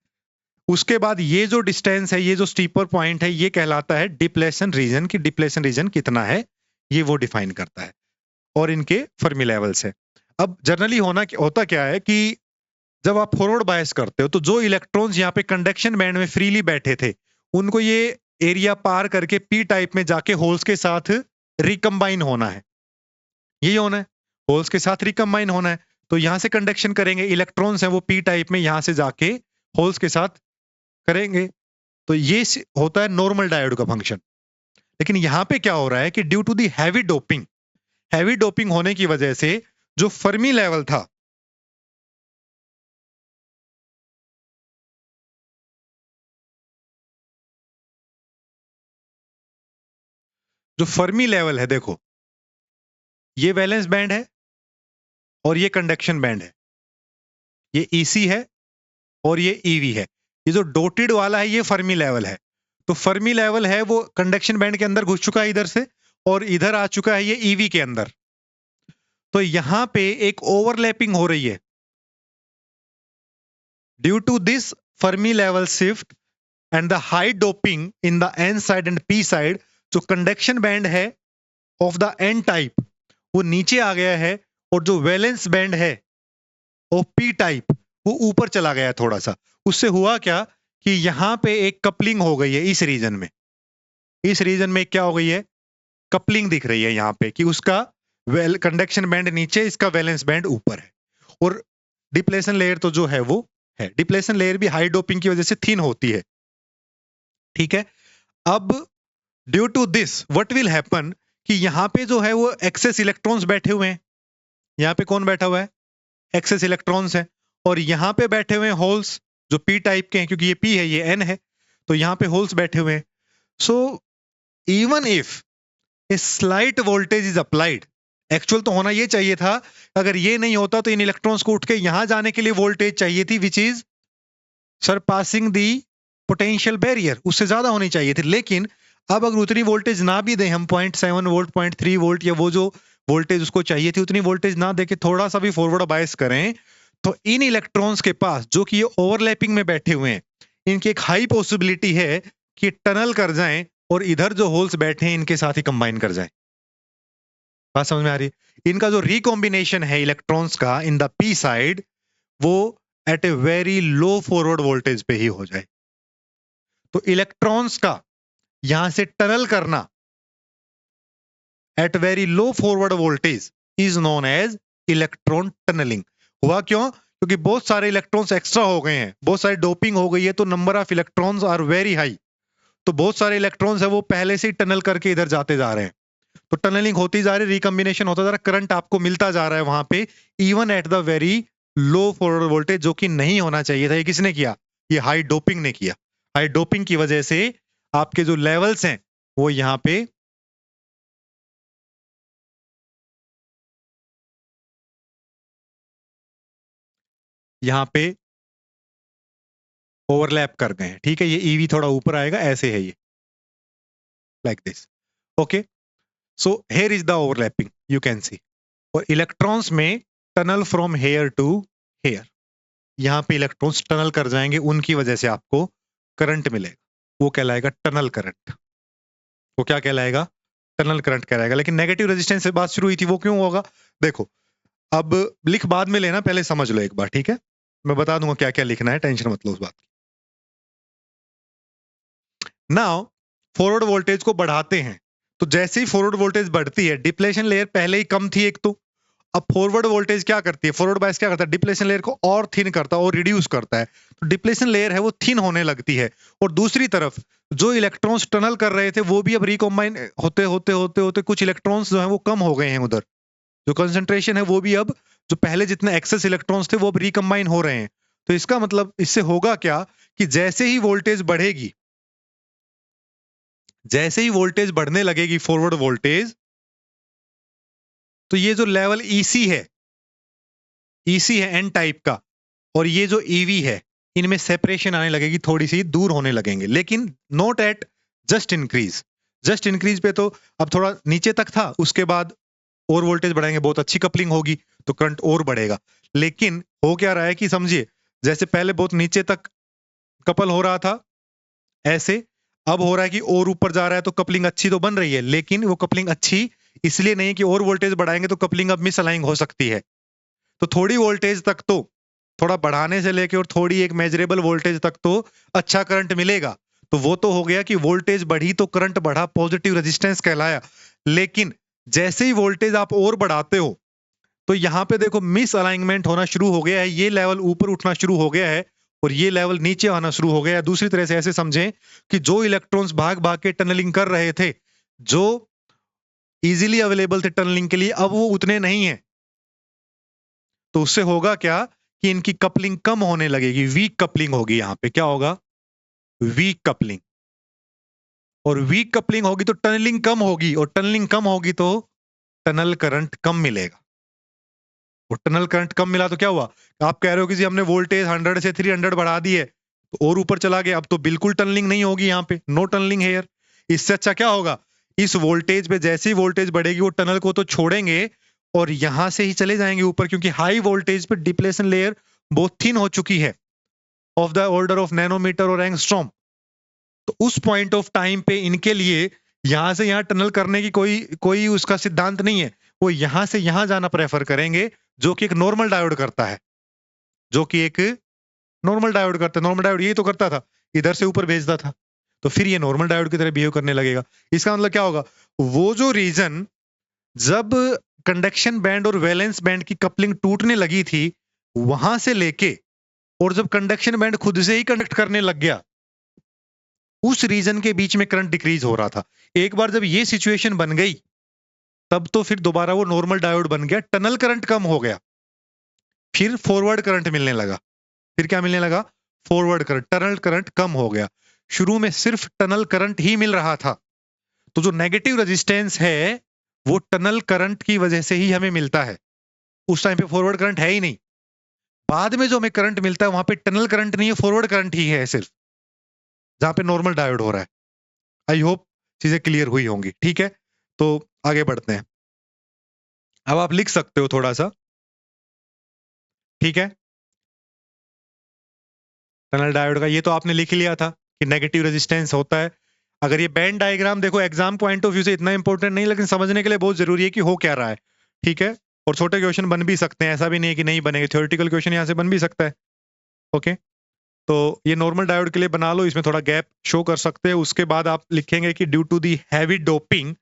उसके बाद ये जो डिस्टेंस है, ये जो स्टीपर पॉइंट है, ये कहलाता है डिप्लेशन रीजन, की डिप्लेशन रीजन कितना है ये वो डिफाइन करता है, और इनके फर्मी लेवल्स है। अब जनरली होता क्या है कि जब आप फॉरवर्ड बायस करते हो तो जो इलेक्ट्रॉन्स यहाँ पे कंडक्शन बैंड में फ्रीली बैठे थे, उनको ये एरिया पार करके पी टाइप में जाके होल्स के साथ रिकम्बाइन होना है, यही होना है, होल्स के साथ रिकम्बाइन होना है। तो यहां से कंडक्शन करेंगे, इलेक्ट्रॉन्स हैं वो पी टाइप में यहां से जाके होल्स के साथ करेंगे। तो ये होता है नॉर्मल डायोड का फंक्शन। लेकिन यहां पे क्या हो रहा है कि due to the heavy doping होने की वजह से जो फर्मी लेवल था, जो फर्मी लेवल है, देखो ये वैलेंस बैंड है और ये कंडक्शन बैंड है, ये ईसी है और ये ईवी है। ये जो डोटेड वाला है ये फर्मी लेवल है। तो फर्मी लेवल है वो कंडक्शन बैंड के अंदर घुस चुका है इधर से, और इधर आ चुका है ये ईवी के अंदर। तो यहां पे एक ओवरलैपिंग हो रही है। Due to this Fermi level shift and the high doping in the N side and P side, जो कंडक्शन बैंड है ऑफ द एन टाइप वो नीचे आ गया है, और जो वैलेंस बैंड है ऑफ पी टाइप वो ऊपर चला गया थोड़ा सा। उससे हुआ क्या कि यहां पे एक कपलिंग हो गई है इस रीजन में। इस रीजन में क्या हो गई है, कपलिंग दिख रही है यहां पे कि उसका कंडक्शन बैंड नीचे, इसका वैलेंस बैंड ऊपर है। और डिप्लेशन लेयर तो जो है वो है, डिप्लेशन लेयर भी हाई डोपिंग की वजह से थिन होती है, ठीक है। अब due to this what will happen कि यहां पे जो है वो एक्सेस इलेक्ट्रॉन्स बैठे हुए हैं। यहां पे कौन बैठा हुआ है, एक्सेस इलेक्ट्रॉन्स है, और यहां पे बैठे हुए हैं होल्स जो पी टाइप के हैं, क्योंकि ये पी है ये एन है, तो यहां पे होल्स बैठे हुए हैं। So even if a slight voltage is applied, actual तो होना ये चाहिए था, अगर ये नहीं होता तो इन इलेक्ट्रॉन्स को उठ के यहां जाने के लिए वोल्टेज चाहिए थी which is surpassing the potential barrier, उससे ज्यादा होनी चाहिए थी। लेकिन अब अगर उतनी वोल्टेज ना भी दें हम, 0.7 वोल्ट 0.3 वोल्ट या वो जो वोल्टेज उसको चाहिए थी उतनी वोल्टेज ना देके थोड़ा सा भी फॉरवर्ड बायस करें, तो इन इलेक्ट्रॉन्स के पास जो कि ये ओवरलैपिंग में बैठे हुए हैं, इनकी एक हाई पॉसिबिलिटी है कि टनल कर जाएं और इधर जो होल्स बैठे हैं इनके साथ ही कंबाइन कर जाएं। बात समझ में आ रही है? इनका जो रिकॉम्बिनेशन है इलेक्ट्रॉन्स का इन द पी साइड, वो at a very low forward voltage पे ही हो जाए। तो इलेक्ट्रॉन्स का यहां से टनल करना at very low forward voltage is known as electron tunnelling. हुआ क्यों? क्योंकि बहुत सारे इलेक्ट्रॉन्स एक्स्ट्रा हो गए हैं, बहुत सारी डोपिंग हो गई है, तो number of electrons are very high. तो बहुत सारे इलेक्ट्रॉन्स है वो पहले से ही टनल करके इधर जाते जा रहे हैं, तो टनलिंग होती जा रही है, रिकम्बिनेशन होता जा रहा है, करंट आपको मिलता जा रहा है वहां पे, even at the very low forward voltage, जो कि नहीं होना चाहिए था। ये किसने किया? ये हाई डोपिंग ने किया। हाई डोपिंग की वजह से आपके जो लेवल्स हैं वो यहाँ पे ओवरलैप कर गए हैं, ठीक है। ये ईवी थोड़ा ऊपर आएगा, ऐसे है ये, like this, okay. So here is the overlapping, you can see. और इलेक्ट्रॉन्स में tunnel from here to here, यहां पे इलेक्ट्रॉन्स टनल कर जाएंगे, उनकी वजह से आपको करंट मिलेगा, वो कहलाएगा टनल करंट। वो क्या कहलाएगा? टनल करंट कहलाएगा। लेकिन नेगेटिव रेजिस्टेंस से बात शुरू हुई थी, वो क्यों होगा? देखो, अब लिख बाद में लेना, पहले समझ लो एक बार, ठीक है। मैं बता दूंगा क्या क्या लिखना है, टेंशन मत लो उस बात की। नाउ फॉरवर्ड वोल्टेज को बढ़ाते हैं, तो जैसे ही फॉरवर्ड वोल्टेज बढ़ती है, डिप्लेशन लेयर पहले ही कम थी एक, तो अब फॉरवर्ड वोल्टेज क्या करती है, फॉरवर्ड बायस क्या करता है, डिप्लेशन लेयर को और थिन करता है और रिड्यूस करता है। तो डिप्लेशन लेयर है वो थिन होने लगती है, और दूसरी तरफ जो इलेक्ट्रॉन्स टनल कर रहे थे वो भी अब रिकॉम्बाइन होते होते होते होते कुछ इलेक्ट्रॉन्स जो है वो कम हो गए हैं उधर, जो कंसंट्रेशन है वो भी अब, जो पहले जितने एक्सेस इलेक्ट्रॉन्स थे वो अब रिकम्बाइन हो रहे हैं। तो इसका मतलब इससे होगा क्या कि जैसे ही वोल्टेज बढ़ेगी, जैसे ही वोल्टेज बढ़ने लगेगी फॉरवर्ड वोल्टेज, तो ये जो लेवल ईसी है एन टाइप का, और ये जो ईवी है, इनमें सेपरेशन आने लगेगी, थोड़ी सी दूर होने लगेंगे, लेकिन not at just increase. Just increase पे तो अब थोड़ा नीचे तक था, उसके बाद और वोल्टेज बढ़ाएंगे, बहुत अच्छी कपलिंग होगी, तो करंट और बढ़ेगा। लेकिन हो क्या रहा है कि समझिए, जैसे पहले बहुत नीचे तक कपल हो रहा था ऐसे, अब हो रहा है कि और ऊपर जा रहा है, तो कपलिंग अच्छी तो बन रही है, लेकिन वो कपलिंग अच्छी इसलिए नहीं कि और वोल्टेज बढ़ाएंगे तो कपलिंग अब मिसअलाइंग हो सकती है। तो थोड़ी वोल्टेज तक तो, थोड़ा बढ़ाने से लेके और थोड़ी एक मेजरेबल वोल्टेज तक तो अच्छा करंट मिलेगा। तो वो तो हो गया कि वोल्टेज बढ़ी तो करंट बढ़ा, पॉजिटिव रेजिस्टेंस कहलाया। लेकिन जैसे ही वोल्टेज आप और बढ़ाते हो, तो यहां पे देखो मिस अलाइनमेंट होना शुरू हो गया है, ये लेवल ऊपर उठना शुरू हो गया है और ये लेवल नीचे आना शुरू हो गया है। दूसरी तरह से ऐसे समझें कि जो इलेक्ट्रॉन्स भाग भाग के टनलिंग कर रहे थे, जो इजीली अवेलेबल थे टनलिंग के लिए, अब वो उतने नहीं है। तो उससे होगा क्या कि इनकी कपलिंग कम होने लगेगी, वीक कपलिंग होगी। यहां पे क्या होगा? Weak coupling. और वीक कपलिंग होगी तो टनलिंग कम होगी, और टनलिंग कम होगी तो टनल करंट कम मिलेगा। और टनल करंट कम मिला तो क्या हुआ? आप कह रहे हो कि जी हमने वोल्टेज 100 से 300 बढ़ा दी है, तो और ऊपर चला गया, अब तो बिल्कुल टनलिंग नहीं होगी, यहाँ पे नो टनलिंग हेयर। इससे अच्छा क्या होगा? इस वोल्टेज पे जैसी वोल्टेज बढ़ेगी वो टनल को तो छोड़ेंगे और यहां से ही चले जाएंगे ऊपर, क्योंकि हाई वोल्टेज पे डिप्लेशन लेयर बहुत थिन हो चुकी है, of the order of nanometre और एंगस्ट्रॉम। तो उस पॉइंट ऑफ टाइम पे इनके लिए यहां से यहां टनल करने की कोई कोई उसका सिद्धांत नहीं है। वो यहां से यहां जाना प्रेफर करेंगे, जो कि एक नॉर्मल डायोड करता है, जो कि एक नॉर्मल डायोड करता है। नॉर्मल डायोड यही तो करता था, इधर से ऊपर भेजता था। तो फिर ये नॉर्मल डायोड की तरह बिहेव करने लगेगा। इसका मतलब क्या होगा? वो जो रीजन जब कंडक्शन बैंड और वैलेंस बैंड की कपलिंग टूटने लगी थी, वहां से लेके और जब कंडक्शन बैंड खुद से ही कंडक्ट करने लग गया, उस रीजन के बीच में करंट डिक्रीज हो रहा था। एक बार जब ये सिचुएशन बन गई, तब तो फिर दोबारा वो नॉर्मल डायोड बन गया, टनल करंट कम हो गया, फिर फॉरवर्ड करंट मिलने लगा। फिर क्या मिलने लगा? फॉरवर्ड करंट, टनल करंट कम हो गया। शुरू में सिर्फ टनल करंट ही मिल रहा था, तो जो नेगेटिव रेजिस्टेंस है वो टनल करंट की वजह से ही हमें मिलता है। उस टाइम पे फॉरवर्ड करंट है ही नहीं। बाद में जो हमें करंट मिलता है वहां पे टनल करंट नहीं है, फॉरवर्ड करंट ही है सिर्फ, जहां पे नॉर्मल डायोड हो रहा है। आई होप चीजें क्लियर हुई होंगी। ठीक है, तो आगे बढ़ते हैं। अब आप लिख सकते हो थोड़ा सा, ठीक है। टनल डायोड का ये तो आपने लिख लिया था कि नेगेटिव रेजिस्टेंस होता है। अगर ये बैंड डायग्राम देखो, एग्जाम पॉइंट ऑफ व्यू से इतना इंपॉर्टेंट नहीं, लेकिन समझने के लिए बहुत जरूरी है कि हो क्या रहा है। ठीक है, और छोटे क्वेश्चन बन भी सकते हैं, ऐसा भी नहीं है कि नहीं बनेंगे, थ्योरेटिकल क्वेश्चन यहाँ से बन भी सकता है। ओके, तो ये नॉर्मल डायोड के लिए बना लो, इसमें थोड़ा गैप शो कर सकते हैं। उसके बाद आप लिखेंगे कि due to the heavy doping,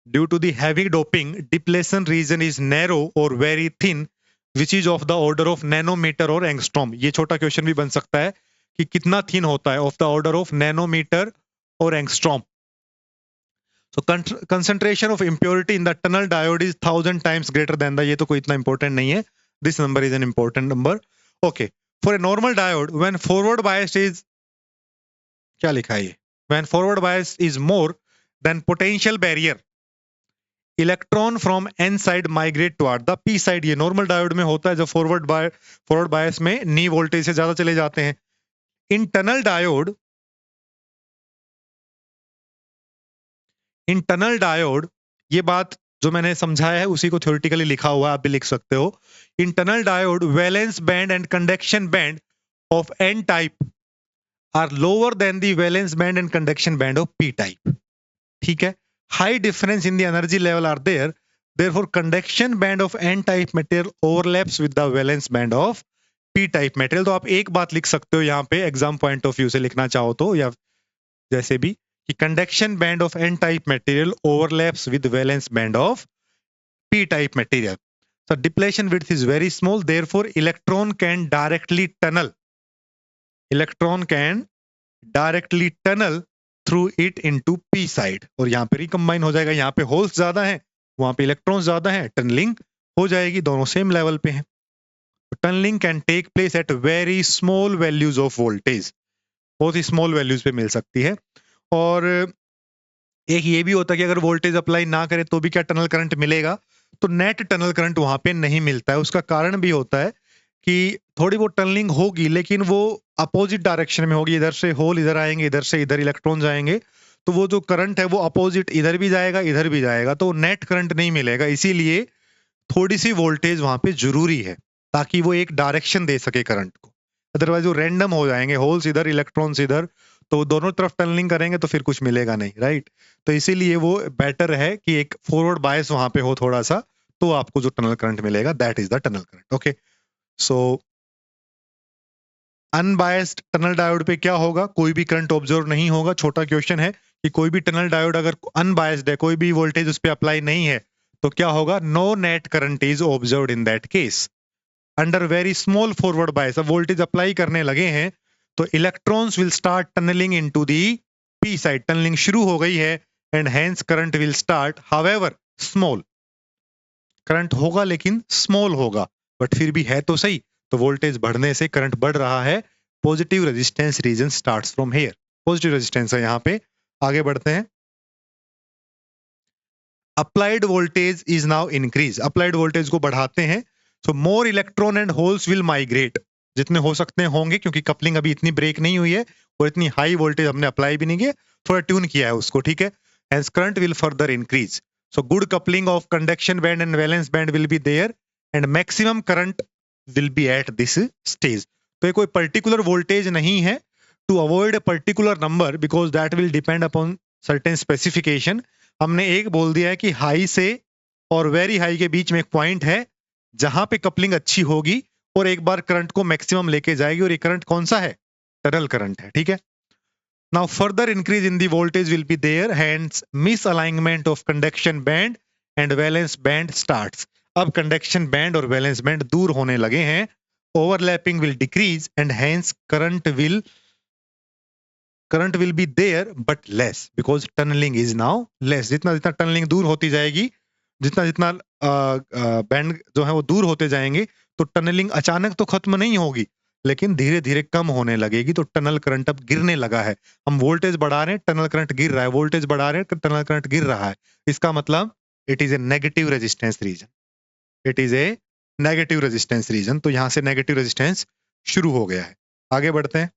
due to the heavy doping depletion region is narrow और very thin which is of the order of nanometre और एंगस्ट्रॉम। ये छोटा क्वेश्चन भी बन सकता है कि कितना थिन होता है, of the order of nanometre और angstrom. So concentration of impurity in the tunnel diode is 1000 times greater than the, ये तो कोई इतना important नहीं है, this number is an important number. Okay, for a normal diode when forward bias is, क्या लिखा है ये, when forward bias is more than potential barrier, electron from N side migrate toward the P side. ये normal diode में होता है, जब forward bias में नी वोल्टेज से ज्यादा चले जाते हैं। इन टनल डायोड, इन टनल डायोड, ये बात जो मैंने समझाया है उसी को थ्योरेटिकली लिखा हुआ है, आप भी लिख सकते हो। In tunnel diode valence band and conduction band of N type are lower than the valence band and conduction band of P type. ठीक है, high difference in the energy level are there, therefore conduction band of n type material overlaps with the valence band of p type material। तो आप एक बात लिख सकते हो यहाँ पे, एग्जाम पॉइंट ऑफ व्यू से लिखना चाहो तो, या जैसे भी, कि conduction band of n type material overlaps with valence band of p type material. So depletion width is very small, therefore electron can directly tunnel, electron can directly tunnel through it into p side। और यहाँ पे recombine हो जाएगा, यहाँ पे holes ज्यादा है, वहां पे इलेक्ट्रॉन्स ज्यादा है, टनलिंग हो जाएगी, दोनों सेम लेवल पे हैं। Tunnelling can take place at very small values of voltage, बहुत ही स्मॉल वैल्यूज पे मिल सकती है। और एक ये भी होता है कि अगर वोल्टेज अप्लाई ना करे तो भी क्या टनल करंट मिलेगा, तो नेट टनल करंट वहां पे नहीं मिलता है। उसका कारण भी होता है कि थोड़ी बहुत टनलिंग होगी, लेकिन वो अपोजिट डायरेक्शन में होगी, इधर से होल इधर आएंगे, इधर से इधर इलेक्ट्रॉन जाएंगे, तो वो जो करंट है वो अपोजिट इधर भी जाएगा, तो नेट करंट नहीं मिलेगा। इसीलिए थोड़ी सी वोल्टेज वहां पे जरूरी है, ताकि वो एक डायरेक्शन दे सके करंट को। अदरवाइज वो रैंडम हो जाएंगे, होल्स इधर इलेक्ट्रॉन्स इधर, तो दोनों तरफ टनलिंग करेंगे तो फिर कुछ मिलेगा नहीं, राइट। तो इसीलिए वो बेटर है कि एक फॉरवर्ड बायस वहां पे हो थोड़ा सा, तो आपको जो टनल करंट मिलेगा that is the tunnel current. Okay, so unbiased tunnel diode पे क्या होगा, कोई भी करंट ऑब्जर्व नहीं होगा। छोटा क्वेश्चन है कि कोई भी टनल डायोड अगर अनबायस्ड है, कोई भी वोल्टेज उस पर अप्लाई नहीं है, तो क्या होगा, no net current is observed in that case. Under very small forward bias, अब वोल्टेज अप्लाई करने लगे हैं तो electrons will start tunnelling into the P side, tunnelling शुरू हो गई है, and hence current will start, however small, current होगा लेकिन स्मॉल होगा, बट फिर भी है तो सही। तो वोल्टेज बढ़ने से करंट बढ़ रहा है, positive resistance region starts from here, positive resistance है यहाँ पे। आगे बढ़ते हैं। Applied voltage is now increase, applied voltage को बढ़ाते हैं, so more electron and holes will migrate, जितने हो सकते होंगे, क्योंकि कपलिंग अभी इतनी ब्रेक नहीं हुई है और इतनी हाई वोल्टेज हमने अप्लाई भी नहीं किया, थोड़ा ट्यून किया है उसको, ठीक है। Hence current will further increase, so good coupling of conduction band and valence band will be there, and maximum current will be at this stage. तो ये कोई पर्टिकुलर वोल्टेज नहीं है, to avoid a particular number because that will depend upon certain specification, हमने एक बोल दिया है कि हाई से और वेरी हाई के बीच में एक पॉइंट है जहां पे कपलिंग अच्छी होगी और एक बार करंट को मैक्सिमम लेके जाएगी, और ये करंट कौन सा है, टनल करंट है, ठीक है। Now further increase in the voltage will be there, hence misalignment of conduction band and valence band starts. अब कंडक्शन बैंड और वैलेंस बैंड दूर होने लगे हैं, overlapping will decrease and hence current will be there but less because tunnelling is now less. जितना जितना tunnelling दूर होती जाएगी, जितना जितना बैंड जो है वो दूर होते जाएंगे, तो टनलिंग अचानक तो खत्म नहीं होगी, लेकिन धीरे धीरे कम होने लगेगी। तो टनल करंट अब गिरने लगा है, हम वोल्टेज बढ़ा रहे हैं, टनल करंट गिर रहा है, वोल्टेज बढ़ा रहे हैं, टनल करंट गिर रहा है। इसका मतलब it is A negative resistance reason, it is A negative resistance reason. तो यहां से नेगेटिव रेजिस्टेंस शुरू हो गया है। आगे बढ़ते हैं।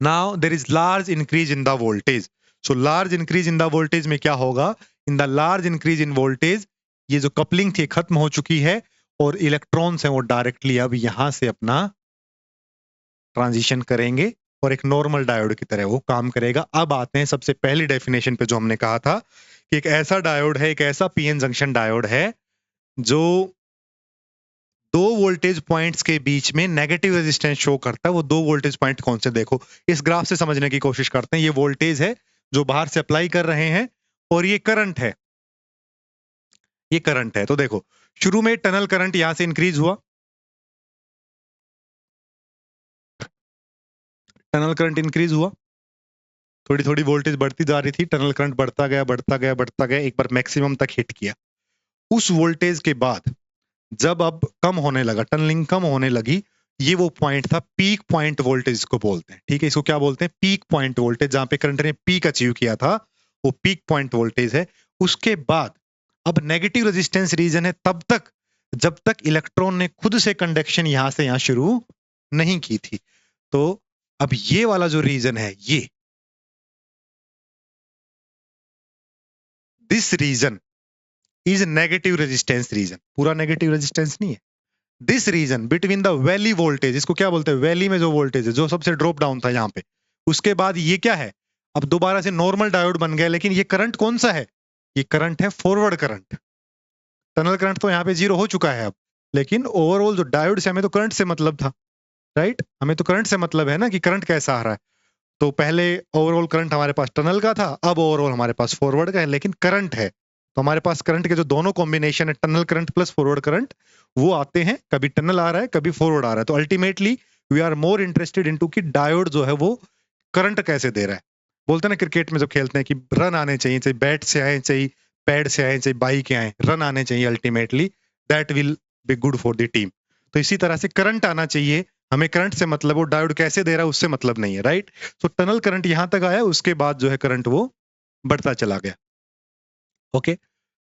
Now there is large increase in the voltage. So large increase in the voltage में क्या होगा? In the large increase in voltage, ये जो कपलिंग थी खत्म हो चुकी है और इलेक्ट्रॉन्स हैं वो डायरेक्टली अब यहां से अपना ट्रांजिशन करेंगे और एक नॉर्मल डायोड की तरह वो काम करेगा। अब आते हैं सबसे पहली डेफिनेशन पे, जो हमने कहा था कि एक ऐसा डायोड है, एक ऐसा पीएन जंक्शन डायोड है जो दो वोल्टेज पॉइंट्स के बीच में नेगेटिव रेजिस्टेंस शो करता है। वो दो वोल्टेज पॉइंट कौन से, देखो इस ग्राफ से समझने की कोशिश करते हैं। ये वोल्टेज है जो बाहर से अप्लाई कर रहे हैं और ये करंट है, ये करंट है। तो देखो शुरू में टनल करंट यहां से इंक्रीज हुआ, टनल करंट इंक्रीज हुआ, थोड़ी थोड़ी वोल्टेज बढ़ती जा रही थी, टनल करंट बढ़ता गया बढ़ता गया बढ़ता गया, एक बार मैक्सिमम तक हिट किया। उस वोल्टेज के बाद जब अब कम होने लगा, टनलिंग कम होने लगी, ये वो पॉइंट था पीक पॉइंट वोल्टेज इसको बोलते हैं, ठीक है। इसको क्या बोलते हैं, पीक पॉइंट वोल्टेज, जहां पे करंट ने पीक अचीव किया था वो पीक पॉइंट वोल्टेज है। उसके बाद अब नेगेटिव रेजिस्टेंस रीजन है तब तक जब तक इलेक्ट्रॉन ने खुद से कंडक्शन यहां से यहां शुरू नहीं की थी। तो अब ये वाला जो रीजन है, ये this region is negative resistance region, पूरा नेगेटिव रेजिस्टेंस नहीं है। This region between the valley voltage, इसको क्या बोलते हैं, वैली में जो वोल्टेज है, जो सबसे ड्रॉप डाउन था यहाँ पे, उसके बाद ये क्या है, अब दोबारा से नॉर्मल डायोड बन गया। लेकिन ये करंट कौन सा है, ये करंट है फॉरवर्ड करंट। टनल करंट तो यहाँ पे जीरो हो चुका है अब, लेकिन ओवरऑल जो डायोड से हमें तो करंट से मतलब था, राइट। हमें तो करंट से मतलब है ना कि करंट कैसा आ रहा है। तो पहले ओवरऑल करंट हमारे पास टनल का था, अब ओवरऑल हमारे पास फॉरवर्ड का है, लेकिन करंट है। तो हमारे पास करंट के जो दोनों कॉम्बिनेशन है, tunnel current plus forward current, वो आते हैं, कभी टनल आ रहा है कभी फॉरवर्ड आ रहा है। तो ultimately we are more interested into कि डायोड जो है वो करंट कैसे दे रहा है। बोलते हैं ना क्रिकेट में जब खेलते हैं कि रन आने चाहिए, चाहे बैट से आए, चाहे पैड से आए, चाहे बाई के आए, रन आने चाहिए, ultimately that will be good for the team. तो इसी तरह से करंट आना चाहिए, हमें करंट से मतलब, वो डायोड कैसे दे रहा है उससे मतलब नहीं है, राइट। तो टनल करंट यहां तक आया, उसके बाद जो है करंट वो बढ़ता चला गया। ओके,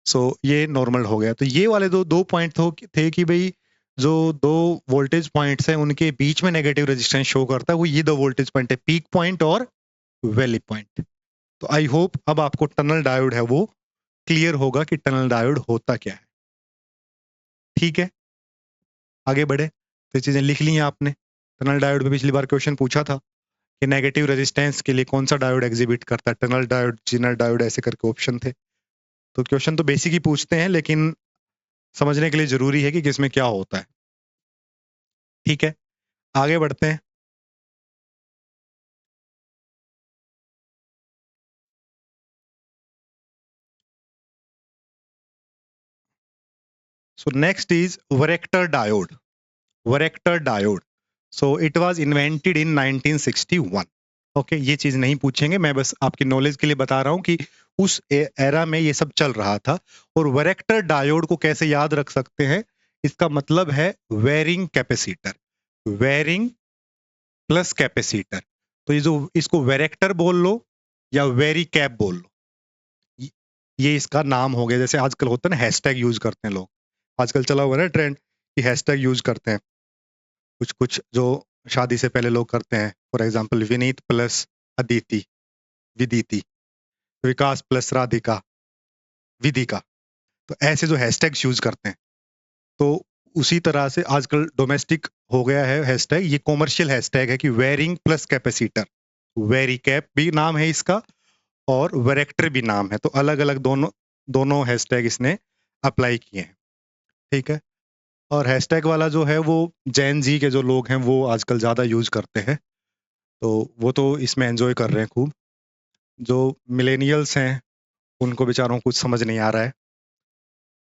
सो ये नॉर्मल हो गया। तो ये वाले दो दो पॉइंट थे कि भाई जो दो वोल्टेज पॉइंट्स हैं उनके बीच में नेगेटिव रेजिस्टेंस शो करता है, वो ये दो वोल्टेज पॉइंट है, पीक पॉइंट और वैली पॉइंट। तो आई होप अब आपको टनल डायोड है वो क्लियर होगा कि टनल डायोड होता क्या है। ठीक है, आगे बढ़े। तो चीजें लिख ली हैं आपने। टनल डायोड पे पिछली बार क्वेश्चन पूछा था कि नेगेटिव रेजिस्टेंस के लिए कौन सा डायोड एग्जिबिट करता है, टनल डायोड, जिनर डायोड, ऐसे करके ऑप्शन थे। तो क्वेश्चन तो बेसिक ही पूछते हैं, लेकिन समझने के लिए जरूरी है कि किसमें क्या होता है। ठीक है, आगे बढ़ते हैं। So next is Varactor diode. Varactor diode. So it was invented in 1961. Okay, ये चीज नहीं पूछेंगे, मैं बस आपकी नॉलेज के लिए बता रहा हूं कि उस एरा में ये सब चल रहा था। और वरेक्टर डायोड को कैसे याद रख सकते हैं, इसका मतलब है varying capacitor, varying plus capacitor. तो ये जो इसको वेरेक्टर बोल लो या वेरी कैप बोल लो, ये इसका नाम हो गया। जैसे आजकल होता है ना, हैशटैग यूज करते हैं लोग, आजकल चला हुआ है ना ट्रेंड कि हैशटैग यूज करते हैं कुछ कुछ जो शादी से पहले लोग करते हैं। For example Vineet plus Aditi, Viditi, Vikas plus Radhika, Vidhika. तो ऐसे जो हैशटैग्स यूज करते हैं, तो उसी तरह से आजकल डोमेस्टिक हो गया है हैशटैग, ये कॉमर्शियल हैशटैग है कि varying plus capacitor. Varicap भी नाम है इसका और वेरेक्टर भी नाम है, तो अलग अलग दोनों दोनों हैशटैग इसने अप्लाई किए हैं। ठीक है, और हैशटैग वाला जो है वो जैन जी के जो लोग हैं वो आजकल ज़्यादा यूज करते हैं, तो वो तो इसमें एंजॉय कर रहे हैं खूब। जो मिलेनियल्स हैं उनको बेचारों को कुछ समझ नहीं आ रहा है,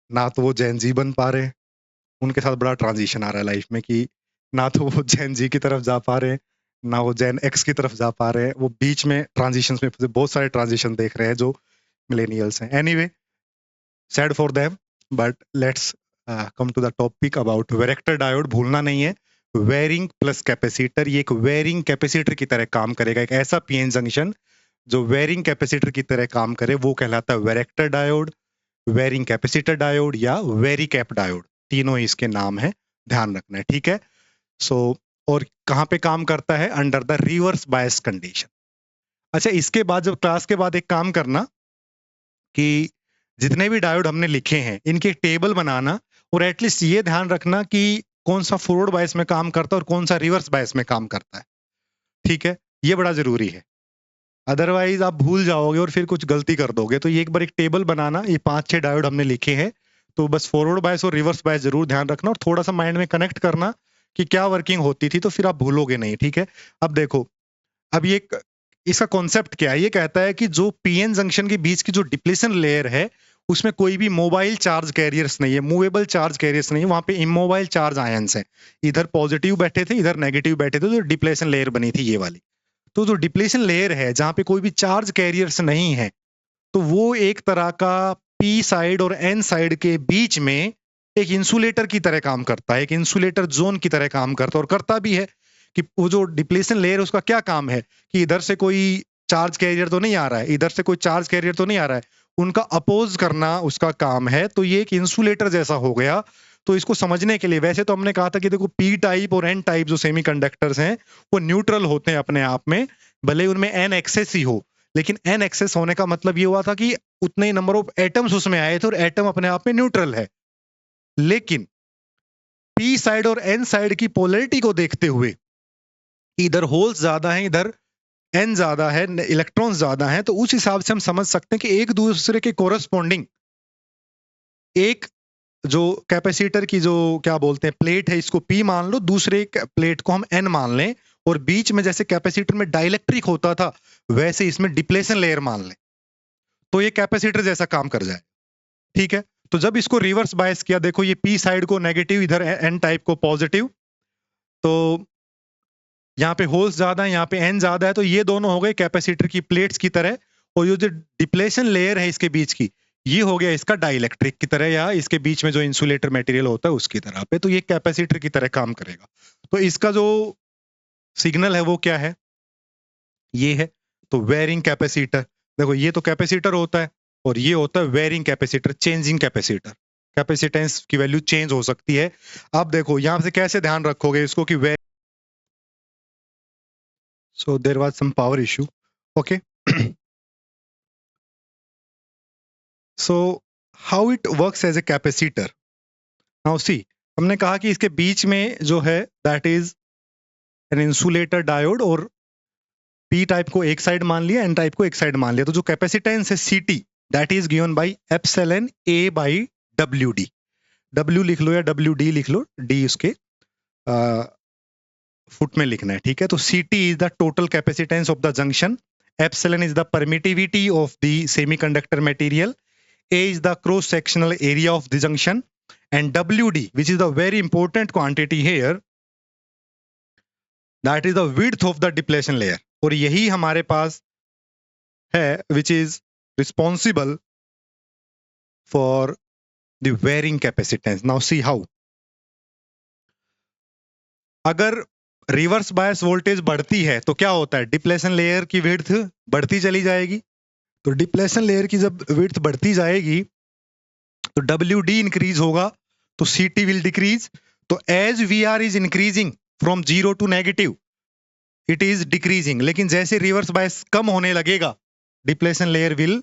ना तो वो जैन जी बन पा रहे हैं, उनके साथ बड़ा ट्रांजिशन आ रहा है लाइफ में कि ना तो वो जैन जी की तरफ जा पा रहे हैं, ना वो जैन एक्स की तरफ जा पा रहे हैं, वो बीच में ट्रांजिशन में बहुत सारे ट्रांजिशन देख रहे हैं जो मिलेनियल्स हैं। Anyway, sad for them, but let's come to the topic about varactor diode. भूलना नहीं है, वेरिंग प्लस कैपेसिटर, ये एक वेरिंग कैपेसिटर की तरह काम करेगा। एक ऐसा पीएन जंक्शन जो वेरिंग कैपेसिटर की तरह काम करे वो कहलाता है varactor diode, varying capacitor diode या वेरी कैप डायोड, तीनों ही इसके नाम है, ध्यान रखना है। ठीक है, सो और कहाँ पे काम करता है, under the reverse bias condition. अच्छा, इसके बाद जब क्लास के बाद एक काम करना कि जितने भी डायोड हमने लिखे हैं इनके एक टेबल बनाना, और एटलीस्ट ये ध्यान रखना कि कौन सा फॉरवर्ड बायस में काम करता है और कौन सा रिवर्स बायस में काम करता है। ठीक है, ये बड़ा जरूरी है, अदरवाइज आप भूल जाओगे और फिर कुछ गलती कर दोगे। तो ये एक बार एक टेबल बनाना, ये 5-6 डायोड हमने लिखे हैं, तो बस फॉरवर्ड बायस और रिवर्स बायस जरूर ध्यान रखना और थोड़ा सा माइंड में कनेक्ट करना कि क्या वर्किंग होती थी, तो फिर आप भूलोगे नहीं। ठीक है, अब देखो, अब ये इसका कॉन्सेप्ट क्या है, ये कहता है कि जो पीएन जंक्शन के बीच की जो डिप्लीशन लेयर है उसमें कोई भी मोबाइल चार्ज कैरियर्स नहीं है, मूवेबल चार्ज कैरियर्स नहीं है, वहां पे इमोबाइल चार्ज आयंस हैं। इधर पॉजिटिव बैठे थे, इधर नेगेटिव बैठे थे, तो डिप्लेशन लेयर बनी थी ये वाली। तो जो डिप्लेशन लेयर है जहां पे कोई भी चार्ज कैरियर्स नहीं है, तो वो एक तरह का पी साइड और एन साइड के बीच में एक इंसुलेटर की तरह काम करता है, एक इंसुलेटर जोन की तरह काम करता है, और करता भी है। कि वो जो डिप्लेशन लेयर है उसका क्या काम है कि इधर से कोई चार्ज कैरियर तो नहीं आ रहा है, इधर से कोई चार्ज कैरियर तो नहीं आ रहा है, उनका अपोज करना उसका काम है। तो ये एक इंसुलेटर जैसा हो गया। तो इसको समझने के लिए, वैसे तो हमने कहा था कि देखो पी टाइप और एन टाइप जो सेमीकंडक्टर्स हैं वो न्यूट्रल होते हैं अपने आप में, भले उनमें एन एक्सेस ही हो, लेकिन एन एक्सेस होने का मतलब ये हुआ था कि उतने ही नंबर ऑफ एटम्स उसमें आए थे और एटम अपने आप में न्यूट्रल है। लेकिन पी साइड और एन साइड की पोलैरिटी को देखते हुए, इधर होल्स ज्यादा हैं, इधर एन ज्यादा है, इलेक्ट्रॉन्स ज्यादा हैं, तो उस हिसाब से हम समझ सकते हैं कि एक दूसरे के कोरस्पॉन्डिंग एक जो कैपेसिटर की जो क्या बोलते हैं प्लेट है, इसको पी मान लो, दूसरे प्लेट को हम एन मान लें, और बीच में जैसे कैपेसिटर में डाइलेक्ट्रिक होता था वैसे इसमें डिप्लेशन लेयर मान लें, तो ये कैपेसिटर जैसा काम कर जाए। ठीक है, तो जब इसको रिवर्स बायस किया, देखो ये पी साइड को नेगेटिव, इधर एन टाइप को पॉजिटिव, तो यहाँ पे होल्स ज्यादा है, यहाँ पे एन ज्यादा है, तो ये दोनों हो गए कैपेसिटर की प्लेट्स की तरह, और ये जो डिप्लेशन लेयर है इसके बीच की, ये हो गया इसका डाइलेक्ट्रिक की तरह, या इसके बीच में जो इंसुलेटर मटेरियल होता है उसकी तरह पे, तो ये कैपेसिटर की तरह काम करेगा। तो इसका जो सिग्नल है वो क्या है, ये है। तो वेरिंग कैपेसिटर, देखो ये तो कैपेसिटर होता है और ये होता है varying capacitor, changing capacitor, capacitance की वैल्यू चेंज हो सकती है। अब देखो यहां से कैसे ध्यान रखोगे इसको कि so there was some power issue, okay. So how it works as a capacitor, now see, हमने कहा कि इसके बीच में जो है that is an insulator diode, और पी टाइप को एक साइड मान लिया, एन टाइप को एक साइड मान लिया, तो जो कैपेसिटेंस है सीटी that is given by epsilon A by W D. W लिख लो या डब्ल्यू डी लिख लो, डी उसके फुट में लिखना है, ठीक है। तो सीटी is the total capacitance of the junction, epsilon is the permittivity of the semiconductor material, A is the cross sectional area of the junction, and WD, which is the very important quantity here, that is the width of the depletion layer, और यही हमारे पास है which is responsible for the varying capacitance. Now see how, अगर reverse bias voltage बढ़ती है तो क्या होता है, डिप्लेशन लेयर की विड्थ बढ़ती चली जाएगी। तो डिप्लेशन लेयर की जब विड्थ बढ़ती जाएगी तो WD इंक्रीज होगा, तो CT विल डिक्रीज। तो as VR is increasing from 0 to negative, it is decreasing, लेकिन जैसे रिवर्स बायस कम होने लगेगा depletion layer will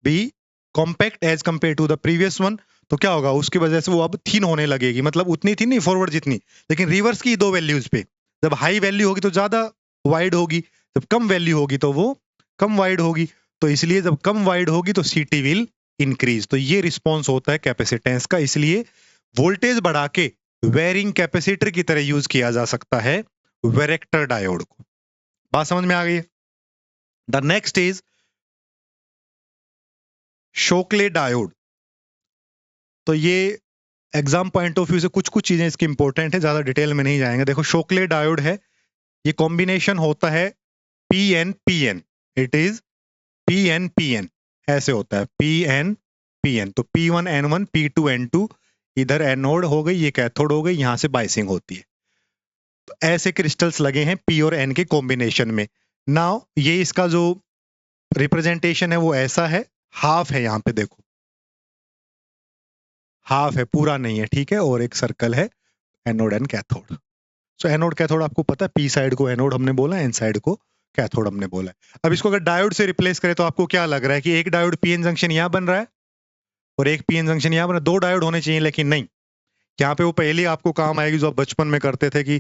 be compact as compare to the previous one. तो क्या होगा, उसकी वजह से वो अब थिन होने लगेगी, मतलब उतनी थी नहीं फॉरवर्ड जितनी, लेकिन रिवर्स की दो वैल्यूज पे, जब हाई वैल्यू होगी तो ज्यादा वाइड होगी, जब कम वैल्यू होगी तो वो कम वाइड होगी। तो इसलिए जब कम वाइड होगी तो CT विल इंक्रीज। तो ये रिस्पॉन्स होता है कैपेसिटेंस का, इसलिए वोल्टेज बढ़ा के वेरिंग कैपेसिटर की तरह यूज किया जा सकता है वेरेक्टर डायोड को। बात समझ में आ गई है। The next is Shockley diode. तो ये एग्जाम पॉइंट ऑफ व्यू से कुछ कुछ चीजें इसकी इंपॉर्टेंट है, ज्यादा डिटेल में नहीं जाएंगे। देखो शोकले डायोड है, ये कॉम्बिनेशन होता है PN PN, it is PN PN, ऐसे होता है PN PN। तो P1 N1 P2 N2, इधर एनोड हो गई, ये कैथोड हो गई, यहां से बाइसिंग होती है। तो ऐसे क्रिस्टल्स लगे हैं P और N के कॉम्बिनेशन में। नाउ ये इसका जो रिप्रेजेंटेशन है वो ऐसा है, हाफ है, यहां पे देखो हाफ है, पूरा नहीं है, ठीक है। और एक सर्कल है anode and cathode. So anode cathode आपको पता है, P साइड को एनोड हमने बोला, N साइड को कैथोड हमने बोला है। अब इसको अगर डायोड से रिप्लेस करें तो आपको क्या लग रहा है कि एक डायोड PN जंक्शन यहां बन रहा है और एक PN जंक्शन यहां बन रहा है, दो डायोड होने चाहिए, लेकिन नहीं। यहाँ पे वो पहली आपको काम आएगी जो आप बचपन में करते थे कि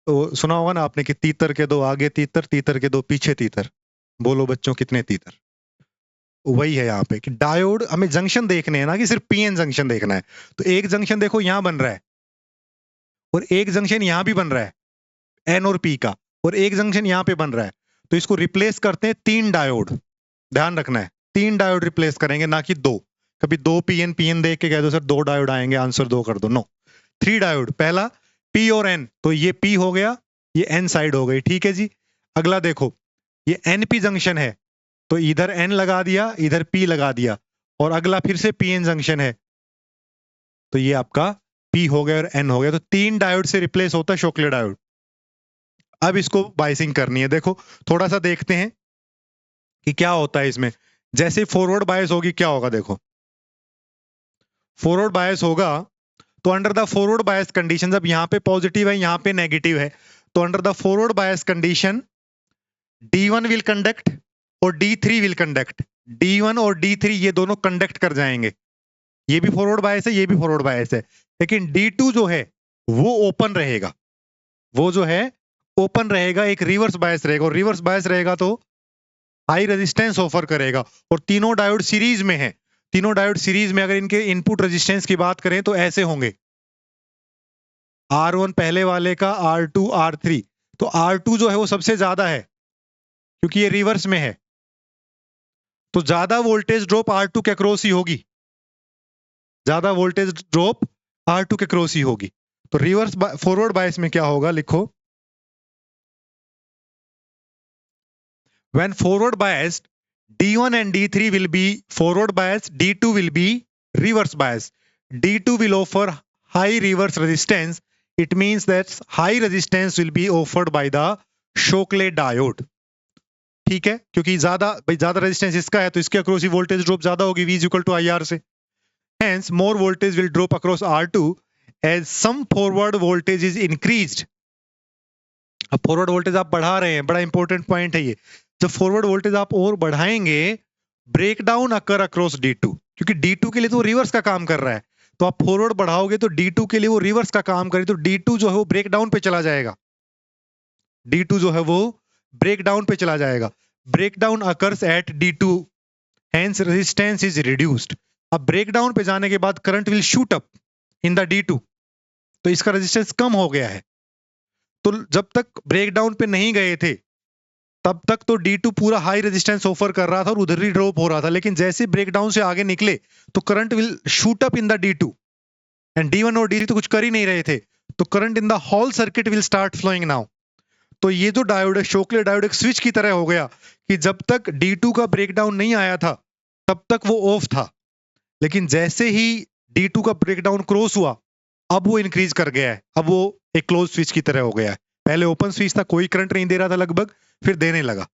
तो सुना होगा ना आपने कि तीतर के दो आगे तीतर, तीतर के दो पीछे तीतर, बोलो बच्चों कितने तीतर। वही है यहाँ पे कि डायोड हमें जंक्शन देखने हैं ना कि सिर्फ PN जंक्शन देखना है। तो एक जंक्शन देखो यहां बन रहा है और एक जंक्शन यहां भी बन रहा है N और P का, और एक जंक्शन यहां पे बन रहा है। तो इसको रिप्लेस करते हैं 3 डायोड, ध्यान रखना है 3 डायोड रिप्लेस करेंगे, ना कि 2। कभी 2 PN PN देख के कह दो सर 2 डायोड आएंगे आंसर 2 कर दो, नो 3 डायोड। पहला P और N, तो ये P हो गया, ये N साइड हो गई, ठीक है जी। अगला देखो ये NP जंक्शन है, तो इधर N लगा दिया, इधर P लगा दिया, और अगला फिर से PN जंक्शन है, तो ये आपका P हो गया और N हो गया। तो 3 डायोड से रिप्लेस होता है शोकले डायोड। अब इसको बाइसिंग करनी है, देखो थोड़ा सा देखते हैं कि क्या होता है इसमें। जैसे फॉरवर्ड बायस होगी क्या होगा, देखो फॉरवर्ड बायस होगा तो under the forward bias condition, जब यहां पे पॉजिटिव है यहां पे नेगेटिव है, तो under the forward bias condition D1 will conduct और D3 विल कंडक्ट। D1 और D3 ये दोनों कंडक्ट कर जाएंगे, ये भी फॉरवर्ड बायस है, ये भी फॉरवर्ड बायस है, लेकिन D2 जो है वो ओपन रहेगा, वो जो है ओपन रहेगा, एक रिवर्स बायस रहेगा, और रिवर्स बायस रहेगा तो हाई रेजिस्टेंस ऑफर करेगा। और तीनों डायोड सीरीज में है, तीनों डायोड सीरीज में, अगर इनके इनपुट रेजिस्टेंस की बात करें तो ऐसे होंगे, R1 पहले वाले का, R2 R3। तो R2 जो है वो सबसे ज्यादा है क्योंकि ये रिवर्स में है, तो ज्यादा वोल्टेज ड्रॉप R2 के क्रॉस ही होगी, ज्यादा वोल्टेज ड्रॉप R2 के क्रॉस ही होगी। तो रिवर्स फॉरवर्ड बायस में क्या होगा, लिखो when forward biased D1 and D3 will be forward bias, D2 will be reverse bias. D2 will offer high reverse resistance, it means that high resistance will be offered by the Shockley diode, ठीक है, क्योंकि ज्यादा भाई ज्यादा resistance इसका है तो इसके अक्रॉस ही वोल्टेज ड्रॉप ज्यादा होगी, V is equal to IR से। Hence more voltage will drop across R2 as some forward voltage is increased। अब फॉरवर्ड वोल्टेज आप बढ़ा रहे हैं, बड़ा इंपॉर्टेंट पॉइंट है ये, जब फॉरवर्ड वोल्टेज आप और बढ़ाएंगे ब्रेक डाउन अकर अक्रॉस D2, क्योंकि D2 के लिए तो रिवर्स का काम कर रहा है, तो आप फॉरवर्ड बढ़ाओगे तो D2 के लिए वो रिवर्स का काम करे, तो D2 जो है वो ब्रेक डाउन पे चला जाएगा। D2 जो है वो ब्रेक डाउन पे चला जाएगा। Break down occurs at D2, hence resistance is reduced. अब ब्रेक डाउन पे जाने के बाद current will shoot up in the D2, तो इसका रेजिस्टेंस कम हो गया है। तो जब तक ब्रेक डाउन पे नहीं गए थे तब तक तो D2 पूरा हाई रेजिस्टेंस ऑफर कर रहा था और उधर ही ड्रॉप हो रहा था, लेकिन जैसे ब्रेक डाउन से आगे निकले तो current will shoot up in the D2 and D1 और D3 तो कुछ कर ही नहीं रहे थे, तो current in the whole circuit will start flowing now. तो ये जो डायोड है, शोकले डायोड, एक स्विच की तरह हो गया कि जब तक D2 का ब्रेकडाउन नहीं आया था तब तक वो ऑफ था, लेकिन जैसे ही D2 का ब्रेकडाउन क्रॉस हुआ अब वो इंक्रीज कर गया है, अब वो एक क्लोज स्विच की तरह हो गया है। पहले ओपन स्विच था, कोई करंट नहीं दे रहा था लगभग, फिर देने लगा,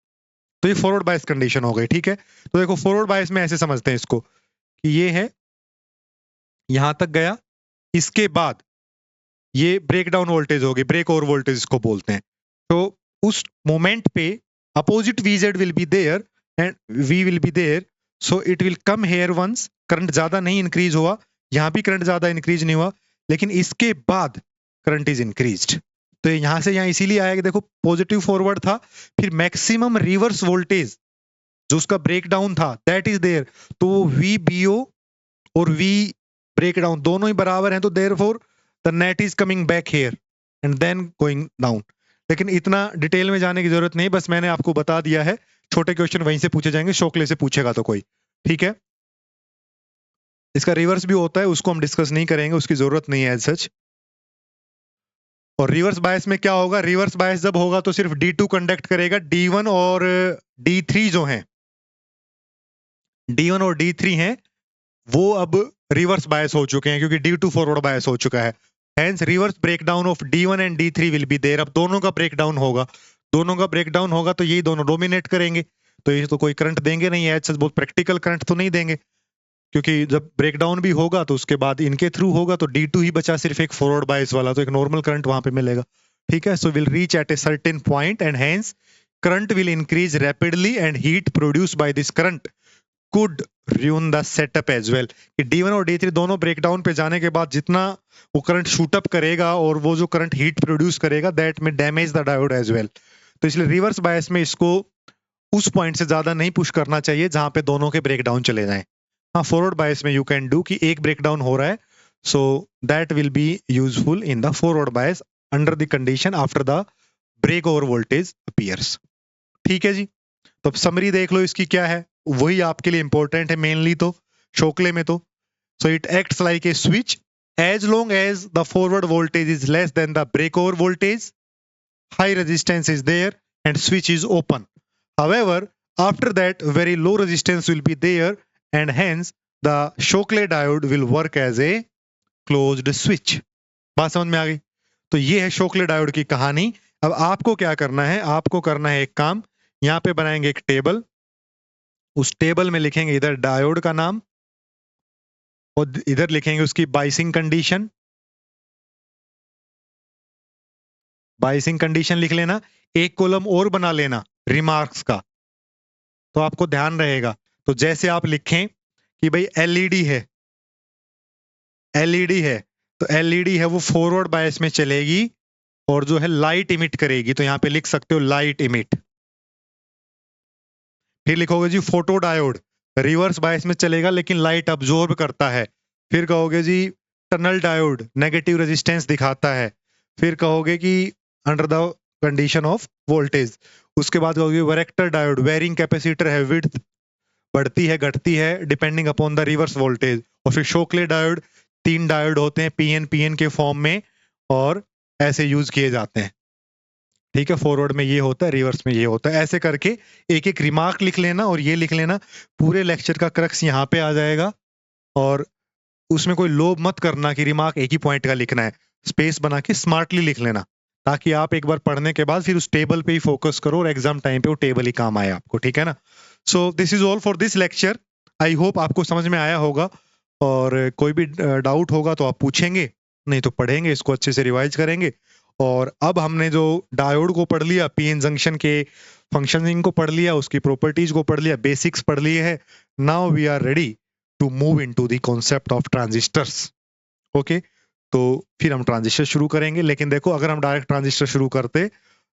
तो ये फॉरवर्ड बायस कंडीशन हो गई। ठीक है, तो देखो फॉरवर्ड बायस में ऐसे समझते हैं इसको कि ये है, यहां तक गया, इसके बाद ये ब्रेक डाउन वोल्टेज होगी, ब्रेक ओवर वोल्टेज इसको बोलते हैं। तो उस मोमेंट पे opposite VZ will be there and V will be there, so it will come here once. करंट ज्यादा नहीं इंक्रीज हुआ, यहां भी करंट ज्यादा इंक्रीज नहीं हुआ, लेकिन इसके बाद करंट इज इंक्रीज्ड। तो यहां से यहां इसीलिए आया कि देखो पॉजिटिव फॉरवर्ड था, फिर मैक्सिमम रिवर्स वोल्टेज जो उसका ब्रेक डाउन था दैट इज देयर, तो वो VBO और V ब्रेक डाउन दोनों ही बराबर हैं, तो therefore the net is coming back here and then going down. लेकिन इतना डिटेल में जाने की जरूरत नहीं, बस मैंने आपको बता दिया है, छोटे क्वेश्चन वहीं से पूछे जाएंगे, शोकले से पूछेगा तो कोई। ठीक है, इसका रिवर्स भी होता है, उसको हम डिस्कस नहीं करेंगे, उसकी जरूरत नहीं है एज सच। और रिवर्स बायस में क्या होगा, रिवर्स बायस जब होगा तो सिर्फ D2 कंडक्ट करेगा, D1 और D3 जो हैं, D1 और D3 हैं वो अब रिवर्स बायस हो चुके हैं, क्योंकि D2 फॉरवर्ड बायस हो चुका है। Hence reverse breakdown of D1 and D3 will be there. अब दोनों का ब्रेकडाउन होगा, दोनों का ब्रेकडाउन होगा तो यही दोनों डोमिनेट करेंगे, तो ये तो कोई करंट देंगे नहीं है, सच बहुत प्रैक्टिकल करंट तो नहीं देंगे, क्योंकि जब ब्रेकडाउन भी होगा तो उसके बाद इनके थ्रू होगा, तो D2 ही बचा सिर्फ एक फॉरवर्ड बायस वाला, तो एक नॉर्मल करंट वहां पे मिलेगा। ठीक है, so will reach at a certain point and hence current will increase rapidly and heat produce by this current could ruin the setup as well. कि D1 और D3 दोनों ब्रेकडाउन पे जाने के बाद जितना वो करंट शूट अप करेगा और वो जो करंट हीट प्रोड्यूस करेगा that may damage the diode as well. तो इसलिए रिवर्स बायस में इसको उस पॉइंट से ज्यादा नहीं पुश करना चाहिए जहां पे दोनों के ब्रेकडाउन चले जाएं। हाँ, फॉरवर्ड बायस में यू कैन डू कि एक ब्रेकडाउन हो रहा है, so that will be useful in the forward bias under the condition after the break over voltage appears. ठीक है जी, तो अब समरी देख लो इसकी क्या है, वही आपके लिए इंपॉर्टेंट है मेनली, तो शोकले में तो so it acts like a switch as long as the forward voltage is less than the break over voltage, high resistance is there and switch is open. However, after that very low resistance will be there and hence the Shockley diode will work as a closed switch. बात समझ में आ गई? तो ये है शोकले diode की कहानी। अब आपको क्या करना है, आपको करना है एक काम, यहाँ पे बनाएंगे एक टेबल, उस टेबल में लिखेंगे इधर डायोड का नाम और इधर लिखेंगे उसकी बाइसिंग कंडीशन। बाइसिंग कंडीशन लिख लेना, एक कॉलम और बना लेना रिमार्क्स का, तो आपको ध्यान रहेगा। तो जैसे आप लिखें कि भाई एलईडी है, एलईडी है, तो एलईडी है वो फॉरवर्ड बायस में चलेगी और जो है लाइट इमिट करेगी, तो यहां पे लिख सकते हो लाइट इमिट। फिर लिखोगे जी फोटो डायोड रिवर्स बायस में चलेगा लेकिन लाइट अब्जॉर्ब करता है। फिर कहोगे जी टनल डायोड नेगेटिव रेजिस्टेंस दिखाता है। फिर कहोगे कि under the condition of voltage. उसके बाद कहोगे वैरेक्टर डायोड वेरिंग कैपेसिटर है, विड्थ बढ़ती है घटती है depending upon the reverse voltage. और फिर शोकले डायोड, 3 डायोड होते हैं पीएन के फॉर्म में और ऐसे यूज किए जाते हैं। ठीक है, फॉरवर्ड में ये होता है, रिवर्स में ये होता है, ऐसे करके एक एक रिमार्क लिख लेना और ये लिख लेना। पूरे लेक्चर का क्रक्स यहाँ पे आ जाएगा और उसमें कोई लोभ मत करना कि रिमार्क एक ही पॉइंट का लिखना है, स्पेस बना के स्मार्टली लिख लेना, ताकि आप एक बार पढ़ने के बाद फिर उस टेबल पे ही फोकस करो और एग्जाम टाइम पे वो टेबल ही काम आए आपको। ठीक है ना? So this is all for this lecture. I hope आपको समझ में आया होगा, और कोई भी डाउट होगा तो आप पूछेंगे, नहीं तो पढ़ेंगे, इसको अच्छे से रिवाइज करेंगे। और अब हमने जो डायोड को पढ़ लिया, पीएन जंक्शन के फंक्शनिंग को पढ़ लिया, उसकी प्रॉपर्टीज को पढ़ लिया, बेसिक्स पढ़ लिए है. Now we are ready to move into the concept of transistors. Okay, तो फिर हम ट्रांजिस्टर शुरू करेंगे. लेकिन देखो, अगर हम डायरेक्ट ट्रांजिस्टर शुरू करते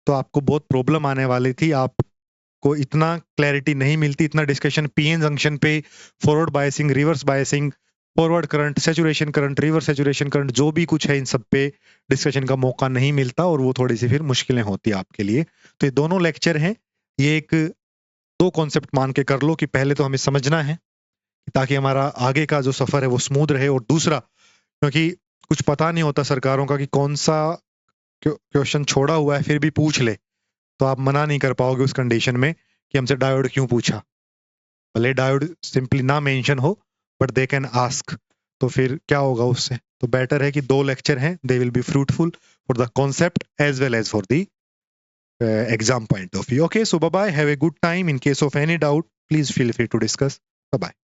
तो आपको बहुत प्रॉब्लम आने वाली थी. आपको इतना क्लैरिटी नहीं मिलती, इतना डिस्कशन पीएन जंक्शन पे, forward biasing, reverse biasing, forward current, saturation current, reverse saturation current, जो भी कुछ है इन सब पे डिस्कशन का मौका नहीं मिलता, और वो थोड़ी सी फिर मुश्किलें होती है आपके लिए. तो ये दोनों लेक्चर हैं, ये एक दो कॉन्सेप्ट मान के कर लो कि पहले तो हमें समझना है ताकि हमारा आगे का जो सफर है वो स्मूथ रहे, और दूसरा क्योंकि कुछ पता नहीं होता सरकारों का कि कौन सा क्वेश्चन छोड़ा हुआ है, फिर भी पूछ ले तो आप मना नहीं कर पाओगे उस कंडीशन में कि हमसे डायोड क्यों पूछा. भले डायोड सिंपली ना मेंशन हो, बट दे कैन आस्क, तो फिर क्या होगा उससे. तो बेटर है कि दो लेक्चर हैं, they will be fruitful for the concept as well as for the exam point of view. Okay, so bye bye, have a good time. In case of any doubt, please feel free to discuss. Bye bye.